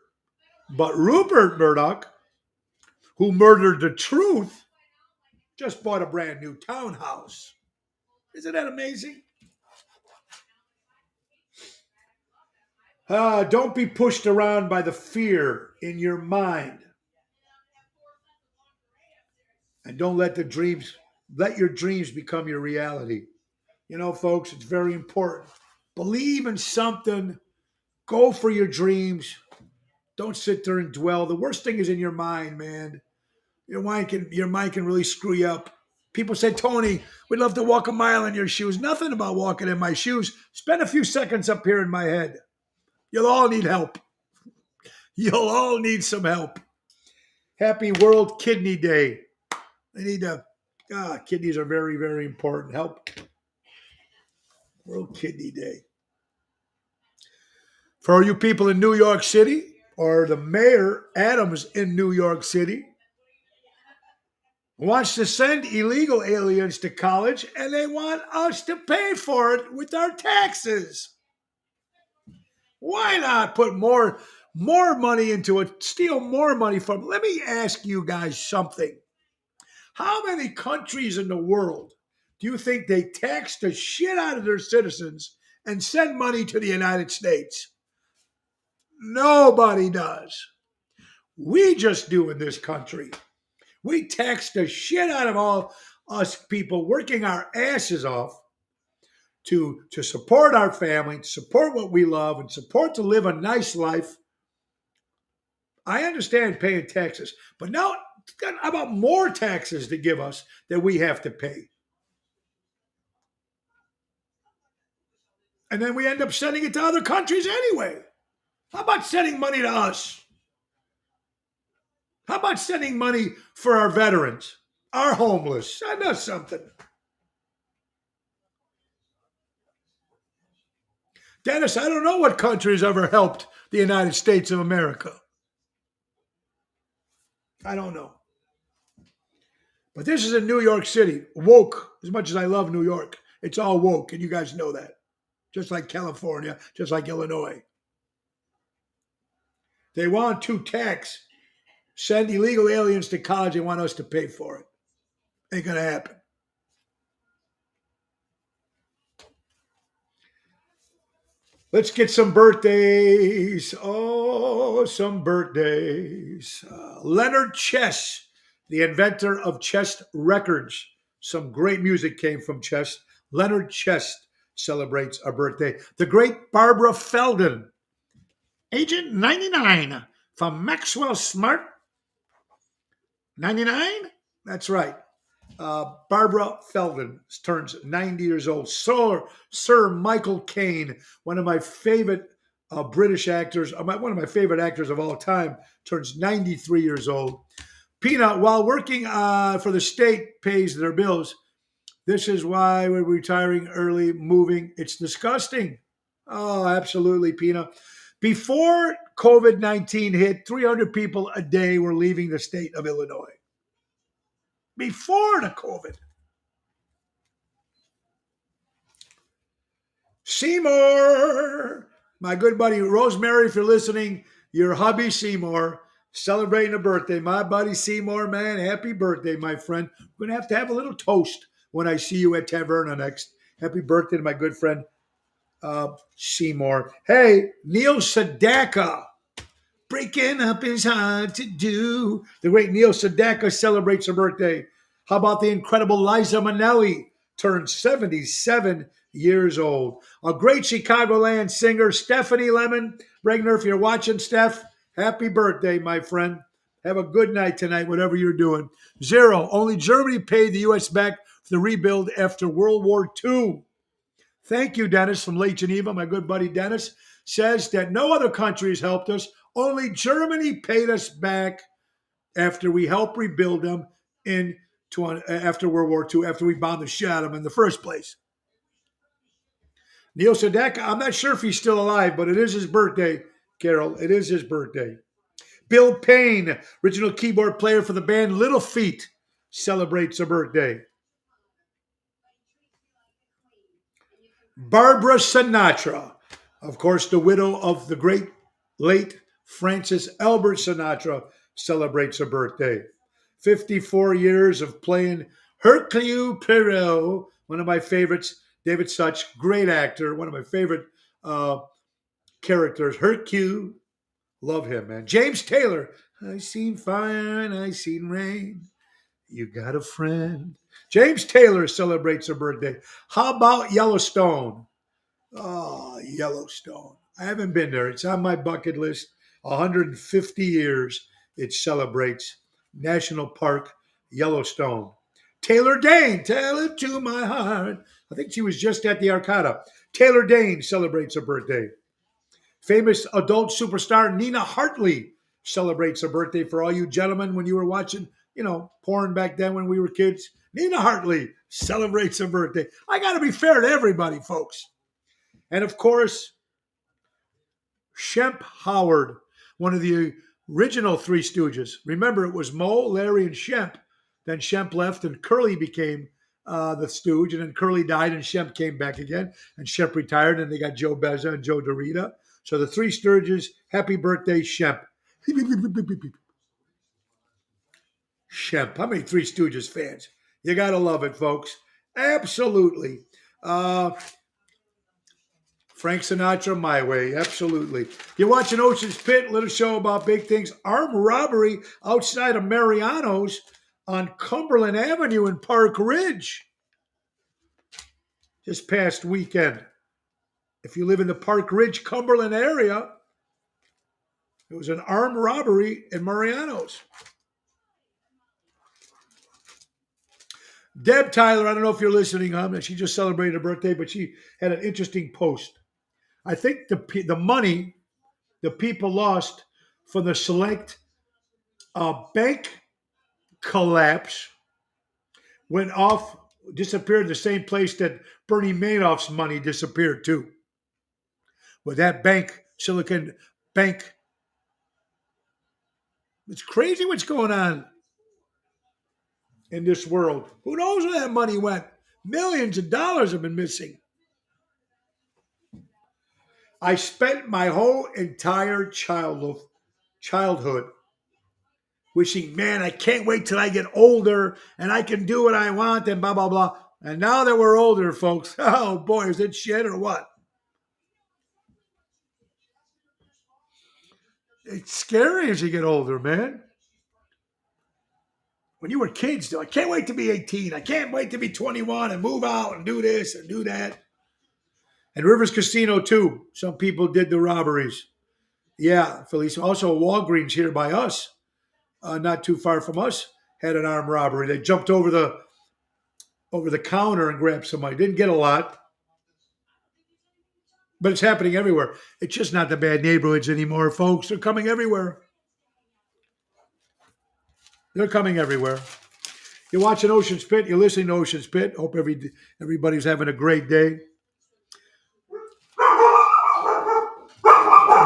But Rupert Murdoch, who murdered the truth, just bought a brand new townhouse. Isn't that amazing? Don't be pushed around by the fear in your mind. And don't let your dreams become your reality. You know, folks, it's very important. Believe in something, go for your dreams. Don't sit there and dwell. The worst thing is in your mind, man. Your mind can really screw you up. People say, Tony, we'd love to walk a mile in your shoes. Nothing about walking in my shoes. Spend a few seconds up here in my head. You'll all need help. You'll all need some help. Happy World Kidney Day. They need to, kidneys are very, very important. Help. World Kidney Day. For you people in New York City, or the mayor, Adams, in New York City, wants to send illegal aliens to college, and they want us to pay for it with our taxes. Why not put more money into it, steal more money from? Let me ask you guys something. How many countries in the world do you think they tax the shit out of their citizens and send money to the United States? Nobody does. We just do in this country. We tax the shit out of all us people working our asses off to support our family, to support what we love, and support to live a nice life. I understand paying taxes, but now how about more taxes to give us that we have to pay? And then we end up sending it to other countries anyway. How about sending money to us? How about sending money for our veterans, our homeless? Send us something. Dennis, I don't know what country has ever helped the United States of America. I don't know. But this is in New York City. Woke, as much as I love New York, it's all woke, and you guys know that. Just like California, just like Illinois. They want to send illegal aliens to college. They want us to pay for it. Ain't going to happen. Let's get some birthdays. Oh, some birthdays. Leonard Chess, the inventor of Chess Records. Some great music came from Chess. Leonard Chess celebrates a birthday. The great Barbara Feldon, Agent 99 from Maxwell Smart. 99? That's right. Barbara Feldon turns 90 years old. Sir Michael Caine, one of my favorite British actors, one of my favorite actors of all time, turns 93 years old. Peanut, while working for the state, pays their bills. This is why we're retiring early, moving. It's disgusting. Oh, absolutely, Peanut. Before COVID-19 hit, 300 people a day were leaving the state of Illinois. Before the COVID. Seymour, my good buddy Rosemary, if you're listening, your hubby Seymour, celebrating a birthday. My buddy Seymour, man, happy birthday, my friend. We're going to have a little toast when I see you at Taverna next. Happy birthday to my good friend Seymour. Hey, Neil Sedaka. Breaking up is hard to do. The great Neil Sedaka celebrates her birthday. How about the incredible Liza Minnelli? Turns 77 years old. A great Chicagoland singer, Stephanie Lemon. Bregner, if you're watching, Steph, happy birthday, my friend. Have a good night tonight, whatever you're doing. 0. Only Germany paid the U.S. back for the rebuild after World War II. Thank you, Dennis from Lake Geneva. My good buddy Dennis says that no other country has helped us. Only Germany paid us back after we helped rebuild them after World War II, after we bombed the shit out of them in the first place. Neil Sedaka, I'm not sure if he's still alive, but it is his birthday, Carol. It is his birthday. Bill Payne, original keyboard player for the band Little Feat, celebrates a birthday. Barbara Sinatra, of course, the widow of the great late Francis Albert Sinatra, celebrates her birthday. 54 years of playing Hercule Poirot, one of my favorites. David Such, great actor, one of my favorite uh, characters. Hercule, love him, man. James Taylor, I seen fire and I seen rain. You got a friend. James Taylor celebrates her birthday. How about Yellowstone? Oh, Yellowstone. I haven't been there. It's on my bucket list. 150 years it celebrates. National Park, Yellowstone. Taylor Dane, tell it to my heart. I think she was just at the Arcada. Taylor Dane celebrates her birthday. Famous adult superstar Nina Hartley celebrates her birthday. For all you gentlemen, when you were watching, porn back then when we were kids, Nina Hartley celebrates her birthday. I got to be fair to everybody, folks. And of course, Shemp Howard, one of the original Three Stooges. Remember, it was Moe, Larry, and Shemp. Then Shemp left, and Curly became the Stooge, and then Curly died, and Shemp came back again, and Shemp retired, and they got Joe Beza and Joe Dorita. So the Three Stooges, happy birthday, Shemp. Shemp. How many Three Stooges fans? You got to love it, folks. Absolutely. Frank Sinatra, My Way, absolutely. You're watching Ocean's Pit, little show about big things. Armed robbery outside of Mariano's on Cumberland Avenue in Park Ridge. Just past weekend. If you live in the Park Ridge, Cumberland area, it was an armed robbery in Mariano's. Deb Tyler, I don't know if you're listening, she just celebrated her birthday, but she had an interesting post. I think the money the people lost from the Select bank collapse went off, disappeared in the same place that Bernie Madoff's money disappeared too. With that bank, Silicon Bank. It's crazy what's going on in this world. Who knows where that money went? Millions of dollars have been missing. I spent my whole entire childhood wishing, man, I can't wait till I get older and I can do what I want and blah, blah, blah. And now that we're older, folks, oh boy, is it shit or what? It's scary as you get older, man. When you were kids, I can't wait to be 18. I can't wait to be 21 and move out and do this and do that. And Rivers Casino, too. Some people did the robberies. Yeah, Felicia. Also, Walgreens here by us, not too far from us, had an armed robbery. They jumped over the counter and grabbed somebody. Didn't get a lot. But it's happening everywhere. It's just not the bad neighborhoods anymore, folks. They're coming everywhere. They're coming everywhere. You're watching Ocean's Pit. You're listening to Ocean's Pit. Hope everybody's having a great day.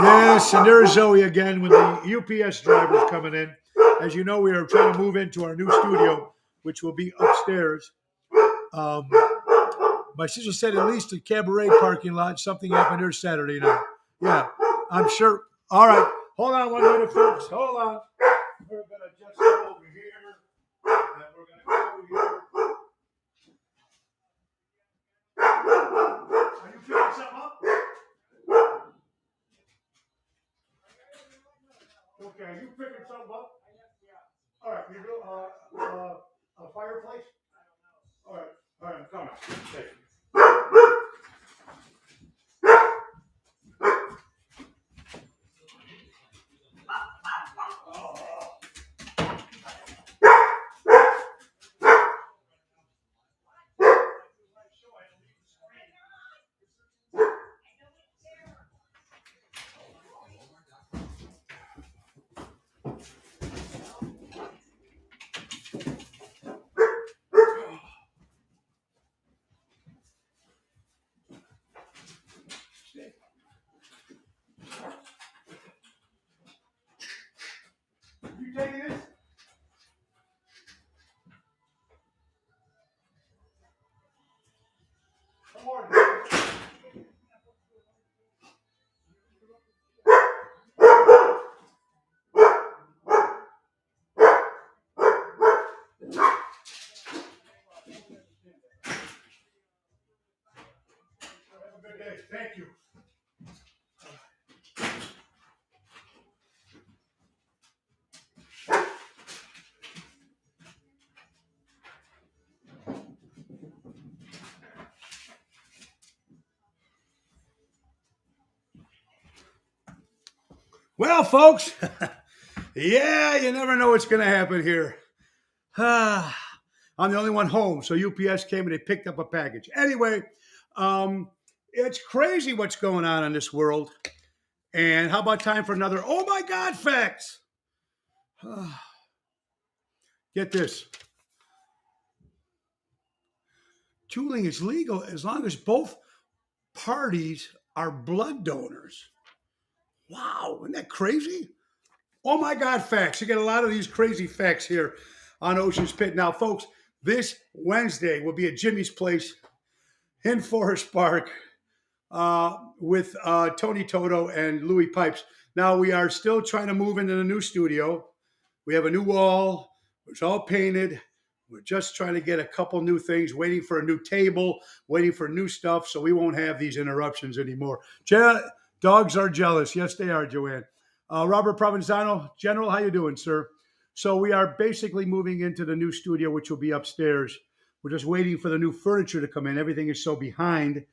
Yes, and there's Zoe again with the UPS drivers coming in. As you know, we are trying to move into our new studio, which will be upstairs. My sister said at least a cabaret parking lot. Something happened here Saturday night. Yeah, I'm sure. All right. Hold on 1 minute, folks. Hold on. We're going to just go over here. And we're going to go here. Are you picking something up? Okay, are you picking something up? All right, you do a fireplace? All right, I'm coming. Okay. You taking this? Come on. Okay, thank you. Well, folks, yeah, you never know what's going to happen here. I'm the only one home, so UPS came and they picked up a package. Anyway, it's crazy what's going on in this world. And how about time for another oh my God facts? Get this. Tooling is legal as long as both parties are blood donors. Wow, isn't that crazy? Oh my God, facts. You get a lot of these crazy facts here on Ocean's Pit. Now, folks, this Wednesday will be at Jimmy's Place in Forest Park with Tony Toto and Louis Pipes. Now, we are still trying to move into the new studio. We have a new wall. It's all painted. We're just trying to get a couple new things, waiting for a new table, waiting for new stuff, so we won't have these interruptions anymore. Dogs are jealous. Yes, they are, Joanne. Robert Provenzano, General, how you doing, sir? So we are basically moving into the new studio, which will be upstairs. We're just waiting for the new furniture to come in. Everything is so behind,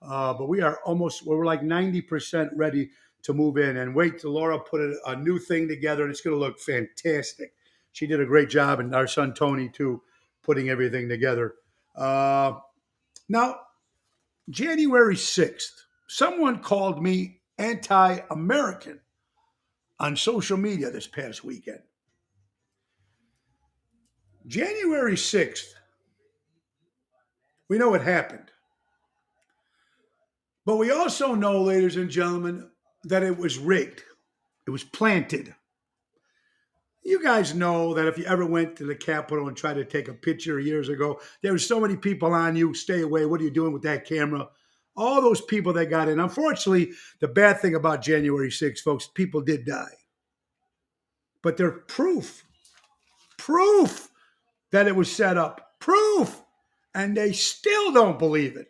but we're like 90% ready to move in. And wait till Laura put a new thing together, and it's going to look fantastic. She did a great job, and our son Tony too, putting everything together. Now, January 6th, someone called me anti-American on social media this past weekend. January 6th, we know what happened. But we also know, ladies and gentlemen, that it was rigged. It was planted. You guys know that if you ever went to the Capitol and tried to take a picture years ago, there were so many people on you. Stay away. What are you doing with that camera? All those people that got in. Unfortunately, the bad thing about January 6th, folks, people did die. But they're proof that it was set up. Proof. And they still don't believe it.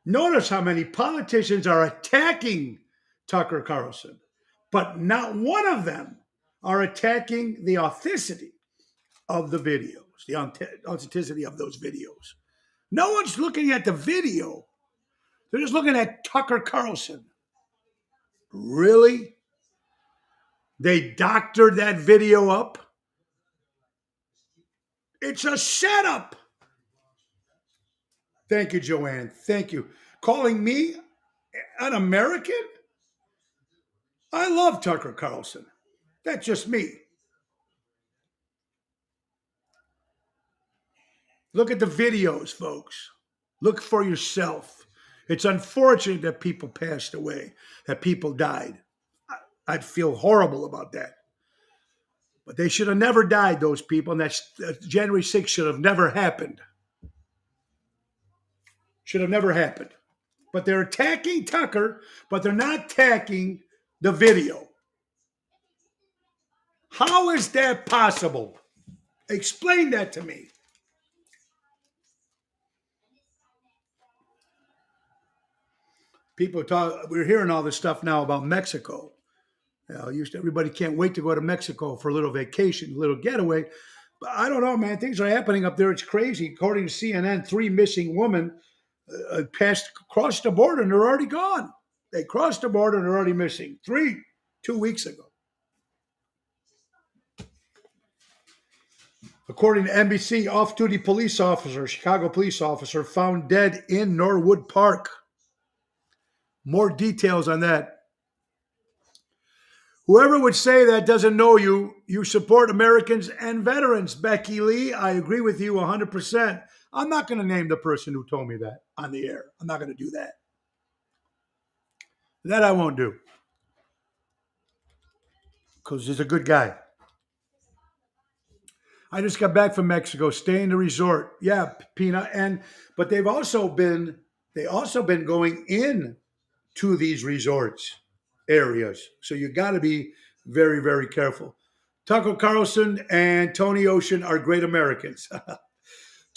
Notice how many politicians are attacking Tucker Carlson, but not one of them are attacking the authenticity of the videos, the authenticity of those videos. No one's looking at the video. They're just looking at Tucker Carlson. Really? They doctored that video up? It's a setup. Thank you, Joanne. Thank you. Calling me an American? I love Tucker Carlson. That's just me. Look at the videos, folks. Look for yourself. It's unfortunate that people passed away, that people died. I'd feel horrible about that. But they should have never died, those people, and that January 6th should have never happened. Should have never happened. But they're attacking Tucker, but they're not attacking the video. How is that possible? Explain that to me. People talk, we're hearing all this stuff now about Mexico. Everybody can't wait to go to Mexico for a little vacation, a little getaway. But I don't know, man. Things are happening up there. It's crazy. According to CNN, 3 missing women crossed the border and they're already gone. They crossed the border and they're already missing. 2 weeks ago. According to NBC, off-duty police officer, Chicago police officer, found dead in Norwood Park. More details on that. Whoever would say that doesn't know you, you support Americans and veterans, Becky Lee. I agree with you 100%. I'm not going to name the person who told me that on the air. I'm not going to do that. That I won't do. Because he's a good guy. I just got back from Mexico, staying in the resort. Yeah, Pina. But they've also been going in to these resorts areas. So you got to be very, very careful. Tucker Carlson and Tony Ocean are great Americans.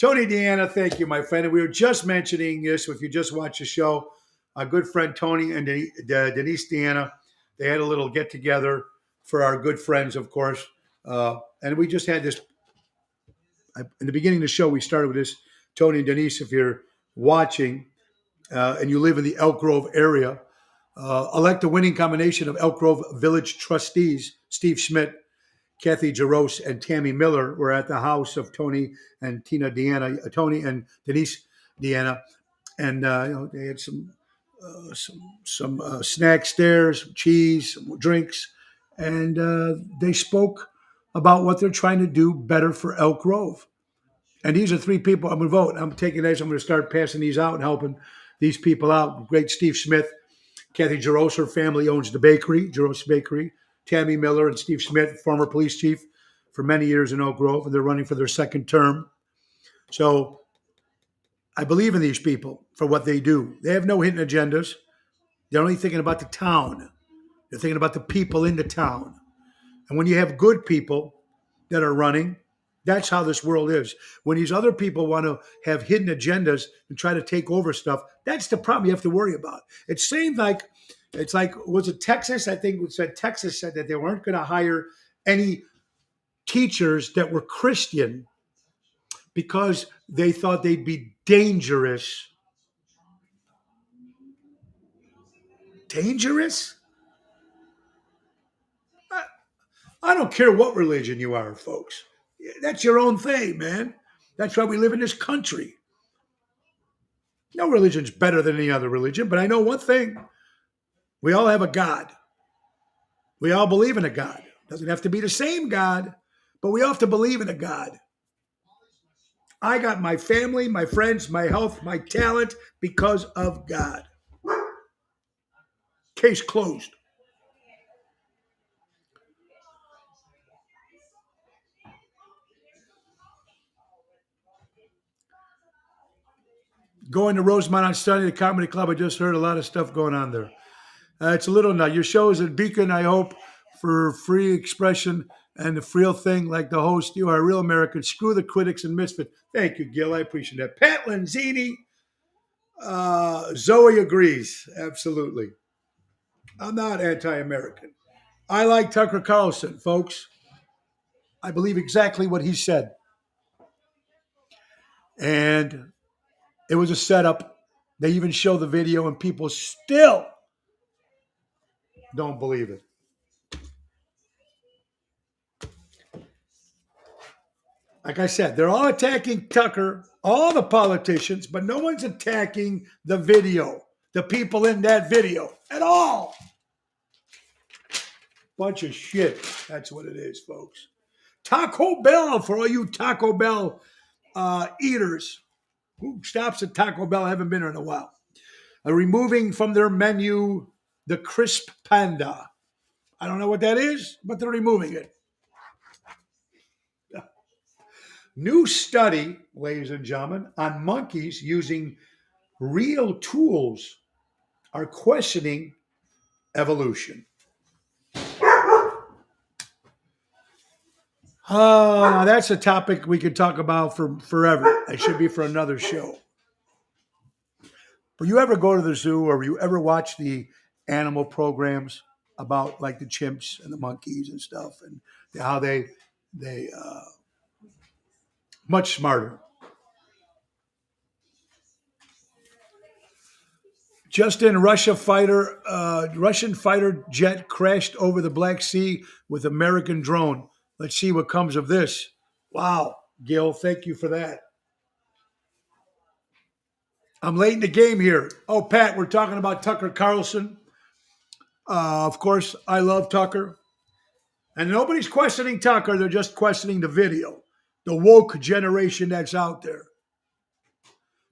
Tony Deanna, thank you, my friend. And we were just mentioning this. If you just watch the show, our good friend Tony and Denise Deanna, they had a little get together for our good friends, of course. And we just had this in the beginning of the show. We started with this. Tony and Denise, if you're watching and you live in the Elk Grove area, elect the winning combination of Elk Grove Village trustees, Steve Schmidt, Kathy Jaros, and Tammy Miller were at the house of Tony and Tony and Denise Deanna, and they had some snacks there, some cheese, some drinks, and they spoke about what they're trying to do better for Elk Grove. And these are three people I'm going to vote. I'm taking these. I'm going to start passing these out and helping these people out. Great Steve Smith, Kathy Jaros, her family owns the bakery, Jaros Bakery. Tammy Miller and Steve Smith, former police chief for many years in Oak Grove, and they're running for their second term. So I believe in these people for what they do. They have no hidden agendas. They're only thinking about the town. They're thinking about the people in the town. And when you have good people that are running, that's how this world is. When these other people want to have hidden agendas and try to take over stuff, that's the problem you have to worry about. It seems like was it Texas? I think it said Texas said that they weren't going to hire any teachers that were Christian because they thought they'd be dangerous. Dangerous? I don't care what religion you are, folks. That's your own thing, man. That's why we live in this country. No religion's better than any other religion, but I know one thing. We all have a God. We all believe in a God. Doesn't have to be the same God, but we all have to believe in a God. I got my family, my friends, my health, my talent because of God. Case closed. Going to Rosemont on Sunday, the Comedy Club. I just heard a lot of stuff going on there. It's a little nut. Your show is a beacon, I hope, for free expression and the real thing. Like the host, you are a real American. Screw the critics and misfit. Thank you, Gil. I appreciate that. Pat Lanzini. Zoe agrees. Absolutely. I'm not anti-American. I like Tucker Carlson, folks. I believe exactly what he said. And it was a setup. They even show the video and people still don't believe it. Like I said, they're all attacking Tucker, all the politicians, but no one's attacking the video, the people in that video at all. Bunch of shit. That's what it is, folks. Taco Bell, for all you Taco Bell eaters. Who stops at Taco Bell? I haven't been there in a while. Removing from their menu the Crisp Panda. I don't know what that is, but they're removing it. New study, ladies and gentlemen, on monkeys using real tools are questioning evolution. Oh, that's a topic we could talk about for forever. It should be for another show. But you ever go to the zoo or you ever watch the animal programs about like the chimps and the monkeys and stuff and how they much smarter. Just in, Russian fighter jet crashed over the Black Sea with American drone. Let's see what comes of this. Wow, Gil, thank you for that. I'm late in the game here. Oh, Pat, we're talking about Tucker Carlson. Of course, I love Tucker. And nobody's questioning Tucker. They're just questioning the video, the woke generation that's out there.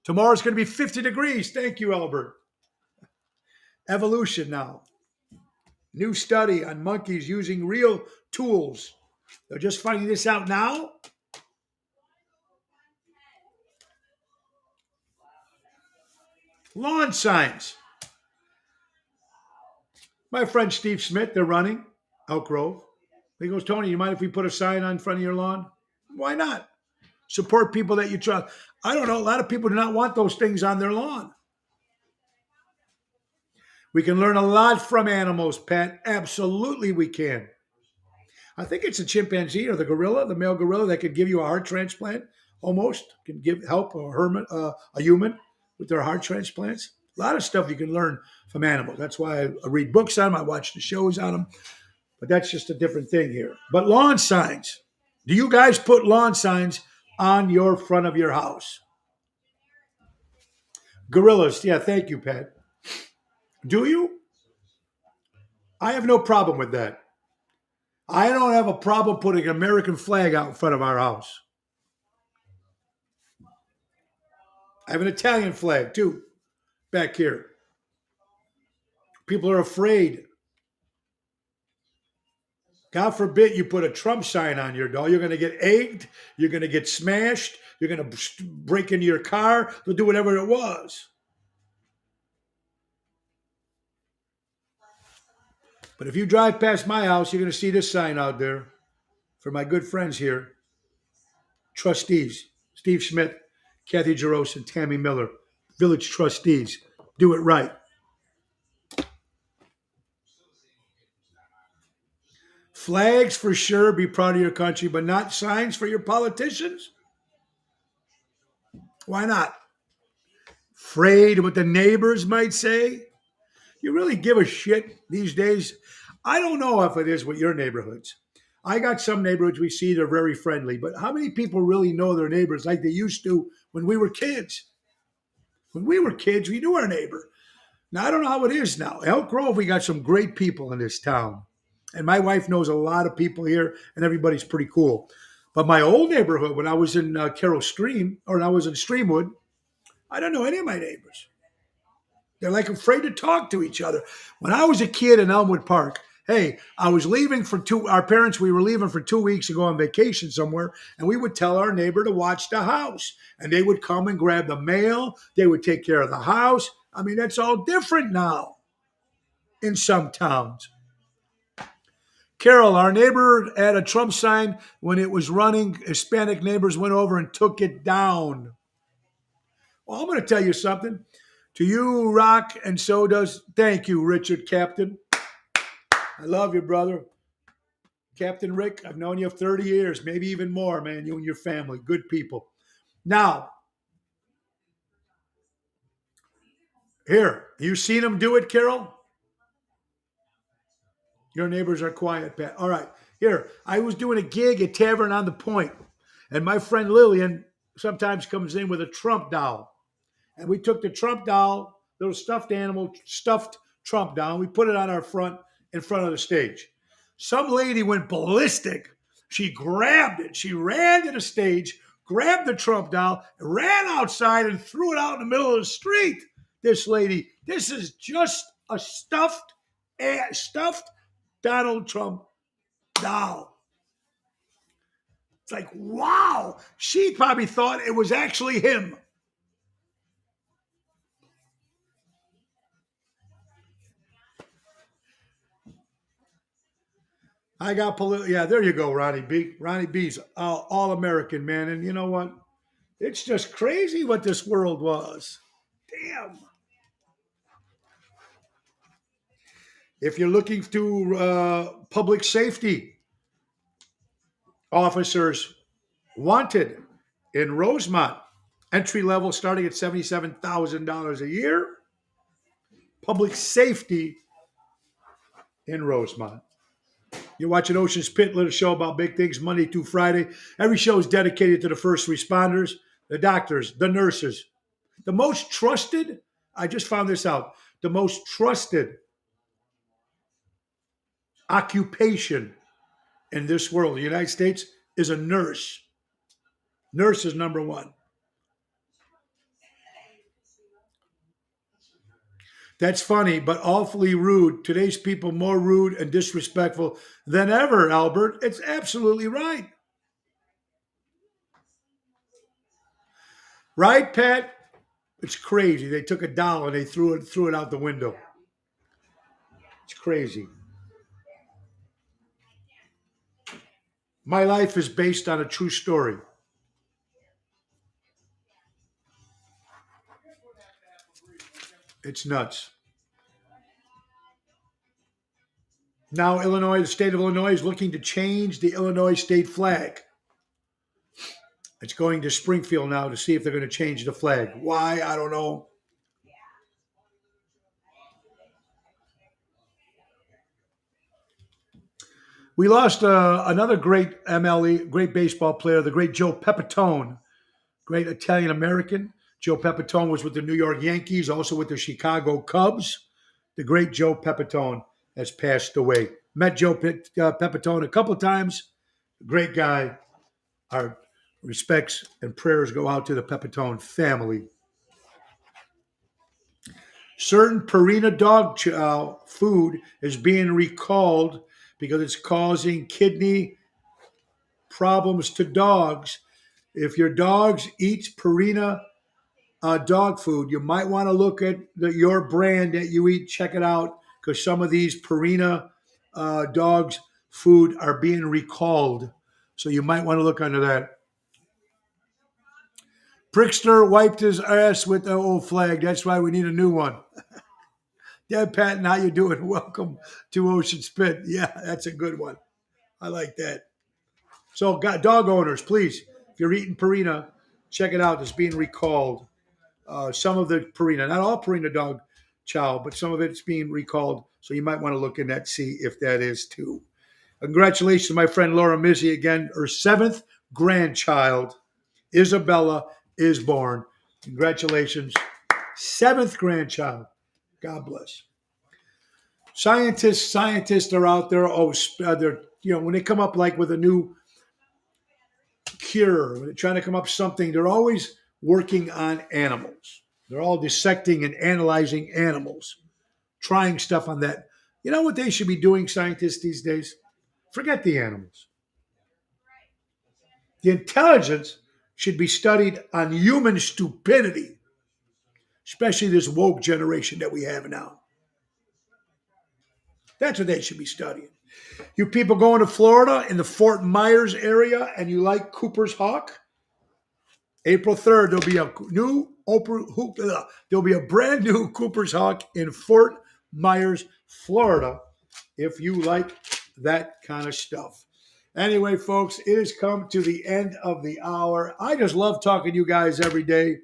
Tomorrow's going to be 50 degrees. Thank you, Albert. Evolution now. New study on monkeys using real tools. They're just finding this out now. Lawn signs. My friend Steve Smith, they're running Elk Grove. He goes, Tony, you mind if we put a sign on front of your lawn? Why not? Support people that you trust. I don't know. A lot of people do not want those things on their lawn. We can learn a lot from animals, Pat. Absolutely, we can. I think it's a chimpanzee or the gorilla, the male gorilla, that could give you a heart transplant. Almost can give help a human with their heart transplants. A lot of stuff you can learn from animals. That's why I read books on them. I watch the shows on them. But that's just a different thing here. But lawn signs. Do you guys put lawn signs on your front of your house? Gorillas. Yeah, thank you, Pat. Do you? I have no problem with that. I don't have a problem putting an American flag out in front of our house. I have an Italian flag too back here. People are afraid. God forbid you put a Trump sign on your door. You're going to get egged. You're going to get smashed. You're going to break into your car. They'll do whatever it was. But if you drive past my house, you're going to see this sign out there for my good friends here, trustees, Steve Schmidt, Kathy Jaros, and Tammy Miller, village trustees. Do it right. Flags for sure, be proud of your country, but not signs for your politicians? Why not? Afraid of what the neighbors might say? You really give a shit these days? I don't know if it is with your neighborhoods. I got some neighborhoods we see they're very friendly, but how many people really know their neighbors like they used to when we were kids? When we were kids, we knew our neighbor. Now, I don't know how it is now. Elk Grove, we got some great people in this town. And my wife knows a lot of people here, and everybody's pretty cool. But my old neighborhood, when I was in Carroll Stream, or when I was in Streamwood, I don't know any of my neighbors. They're like afraid to talk to each other. When I was a kid in Elmwood Park, hey, I was leaving for our parents, we were leaving for 2 weeks to go on vacation somewhere, and we would tell our neighbor to watch the house. And they would come and grab the mail. They would take care of the house. I mean, that's all different now in some towns. Carol, our neighbor had a Trump sign when it was running. Hispanic neighbors went over and took it down. Well, I'm going to tell you something. To you, Rock, and so does, thank you, Richard Captain. I love you, brother. Captain Rick, I've known you 30 years, maybe even more, man, you and your family. Good people. Now, here, you seen him do it, Carol? Your neighbors are quiet, Pat. All right. Here, I was doing a gig at Tavern on the Point, and my friend Lillian sometimes comes in with a Trump doll. And we took the Trump doll, little stuffed animal, stuffed Trump doll, and we put it on our front, in front of the stage. Some lady went ballistic. She grabbed it. She ran to the stage, grabbed the Trump doll, ran outside, and threw it out in the middle of the street. This lady, this is just a stuffed Donald Trump doll. It's like, wow. She probably thought it was actually him. I got political. Yeah, there you go, Ronnie B. Ronnie B's all American, man. And you know what? It's just crazy what this world was. Damn. If you're looking to public safety officers wanted in Rosemont, entry level starting at $77,000 a year. Public safety in Rosemont. You're watching Ocean's Pit, little show about big things Monday through Friday. Every show is dedicated to the first responders, the doctors, the nurses. The most trusted, I just found this out, the most trusted occupation in this world, the United States, is a nurse. Nurse is number one. That's funny, but awfully rude. Today's people more rude and disrespectful than ever, Albert. It's absolutely right. Right, Pat? It's crazy. They took a doll and they threw it out the window. It's crazy. My life is based on a true story. It's nuts. Now, Illinois, the state of Illinois is looking to change the Illinois state flag. It's going to Springfield now to see if they're going to change the flag. Why? I don't know. We lost another great MLE, great baseball player, the great Joe Pepitone, great Italian American. Joe Pepitone was with the New York Yankees, also with the Chicago Cubs. The great Joe Pepitone has passed away. Met Joe Pepitone a couple of times. Great guy. Our respects and prayers go out to the Pepitone family. Certain Purina dog food is being recalled because it's causing kidney problems to dogs. If your dogs eat Purina dog food, you might want to look at your brand that you eat. Check it out because some of these Purina dogs food are being recalled. So you might want to look under that. Prickster wiped his ass with the old flag. That's why we need a new one. Deb Patton, how you doing? Welcome to Ocean Spit. Yeah, that's a good one. I like that. So, dog owners, please, if you're eating Purina, check it out. It's being recalled. Some of the Purina, not all Purina dog chow, but some of it's being recalled. So you might want to look in that, see if that is too. Congratulations to my friend Laura Mizzi again. Her seventh grandchild, Isabella, is born. Congratulations. Seventh grandchild. God bless. Scientists are out there. They're when they come up like with a new cure, when they're trying to come up something, they're always working on animals. They're all dissecting and analyzing animals, trying stuff on that. You know what they should be doing, scientists these days? Forget the animals. The intelligence should be studied on human stupidity, especially this woke generation that we have now. That's what they should be studying. You people going to Florida in the Fort Myers area and you like Cooper's Hawk? April 3rd, there'll be a brand new Cooper's Hawk in Fort Myers, Florida, if you like that kind of stuff. Anyway, folks, it has come to the end of the hour. I just love talking to you guys every day.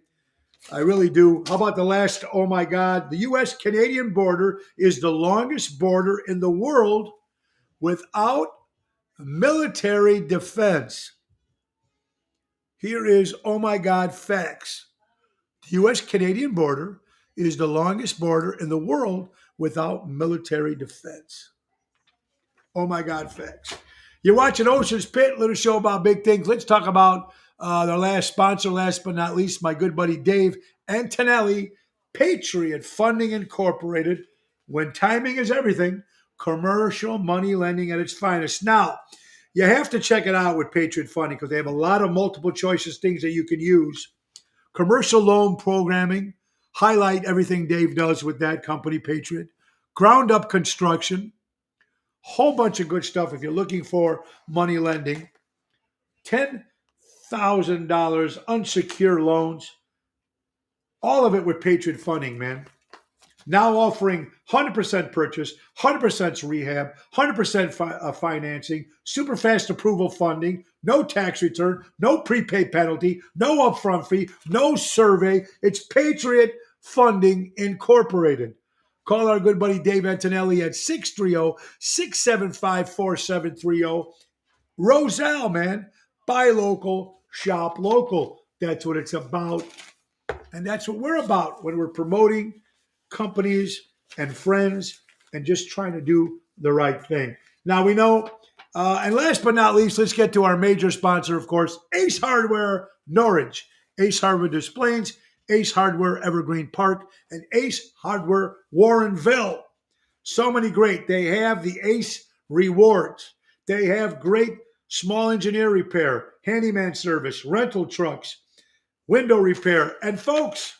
I really do. How about the last? Oh my God. The U.S.-Canadian border is the longest border in the world without military defense. Here is, oh my God, facts. The U.S.-Canadian border is the longest border in the world without military defense. Oh my God, facts. You're watching Ocean's Pit, little show about big things. Let's talk about their last sponsor, last but not least, my good buddy Dave Antonelli, Patriot Funding Incorporated. When timing is everything, commercial money lending at its finest. Now, you have to check it out with Patriot Funding because they have a lot of multiple choices, things that you can use. Commercial loan programming, highlight everything Dave does with that company, Patriot. Ground up construction, whole bunch of good stuff if you're looking for money lending. $10,000 unsecured loans. All of it with Patriot Funding, man. Now offering 100% purchase, 100% rehab, 100% financing, super fast approval funding, no tax return, no prepaid penalty, no upfront fee, no survey. It's Patriot Funding Incorporated. Call our good buddy Dave Antonelli at 630-675-4730. Roselle, man. Buy local, shop local. That's what it's about. And that's what we're about when we're promoting companies and friends and just trying to do the right thing. Now we know, and last but not least, let's get to our major sponsor, of course, Ace Hardware Norwich, Ace Hardware Des Plaines, Ace Hardware Evergreen Park, and Ace Hardware Warrenville. So many great. They have the Ace Rewards. They have great small engineer repair, handyman service, rental trucks, window repair. And folks,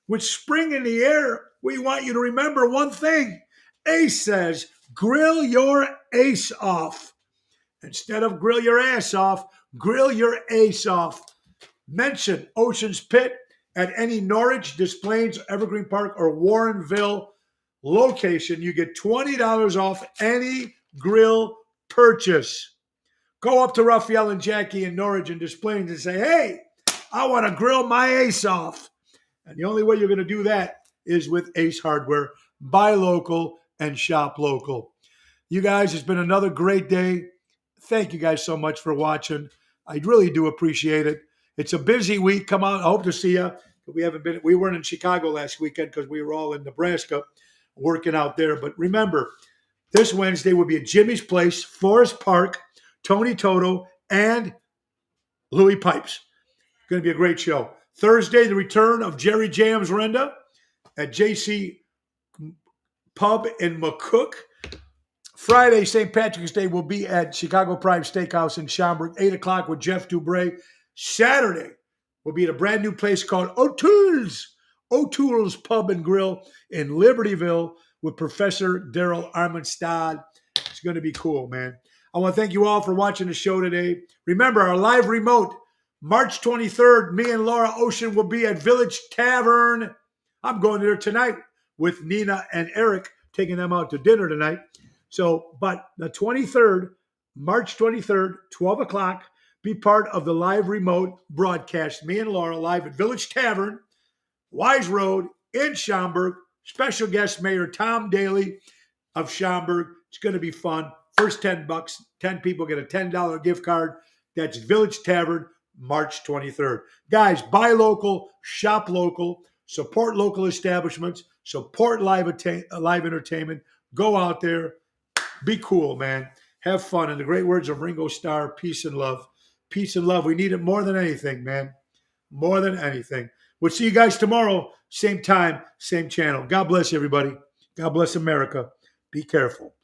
with spring in the air, we want you to remember one thing. Ace says, grill your ace off. Instead of grill your ass off, grill your ace off. Mention Ocean's Pit at any Norwich, Des Plaines, Evergreen Park, or Warrenville location, you get $20 off any grill purchase. Go up to Raphael and Jackie in Norwich and Des Plaines and say, hey, I want to grill my ace off. And the only way you're going to do that is with Ace Hardware. Buy local and shop local. You guys, it's been another great day. Thank you guys so much for watching. I really do appreciate it. It's a busy week. Come out. I hope to see you. We weren't in Chicago last weekend because we were all in Nebraska working out there. But remember, this Wednesday will be at Jimmy's Place, Forest Park, Tony Toto, and Louis Pipes. Going to be a great show. Thursday, the return of Jerry Jams Renda at JC Pub in McCook. Friday, St. Patrick's Day, will be at Chicago Prime Steakhouse in Schaumburg, 8 o'clock with Jeff Dubray. Saturday, we'll be at a brand new place called O'Toole's Pub and Grill in Libertyville with Professor Daryl Armenstad. It's going to be cool, man. I want to thank you all for watching the show today. Remember, our live remote, March 23rd, me and Laura Ocean will be at Village Tavern. I'm going there tonight with Nina and Eric, taking them out to dinner tonight. So, but the 23rd, March 23rd, 12 o'clock, be part of the live remote broadcast. Me and Laura live at Village Tavern, Wise Road in Schaumburg. Special guest Mayor Tom Daly of Schaumburg. It's going to be fun. First $10, 10 people get a $10 gift card. That's Village Tavern, March 23rd. Guys, buy local, shop local, support local establishments, support live entertainment. Go out there. Be cool, man. Have fun. In the great words of Ringo Starr, peace and love. Peace and love. We need it more than anything, man. More than anything. We'll see you guys tomorrow. Same time, same channel. God bless everybody. God bless America. Be careful.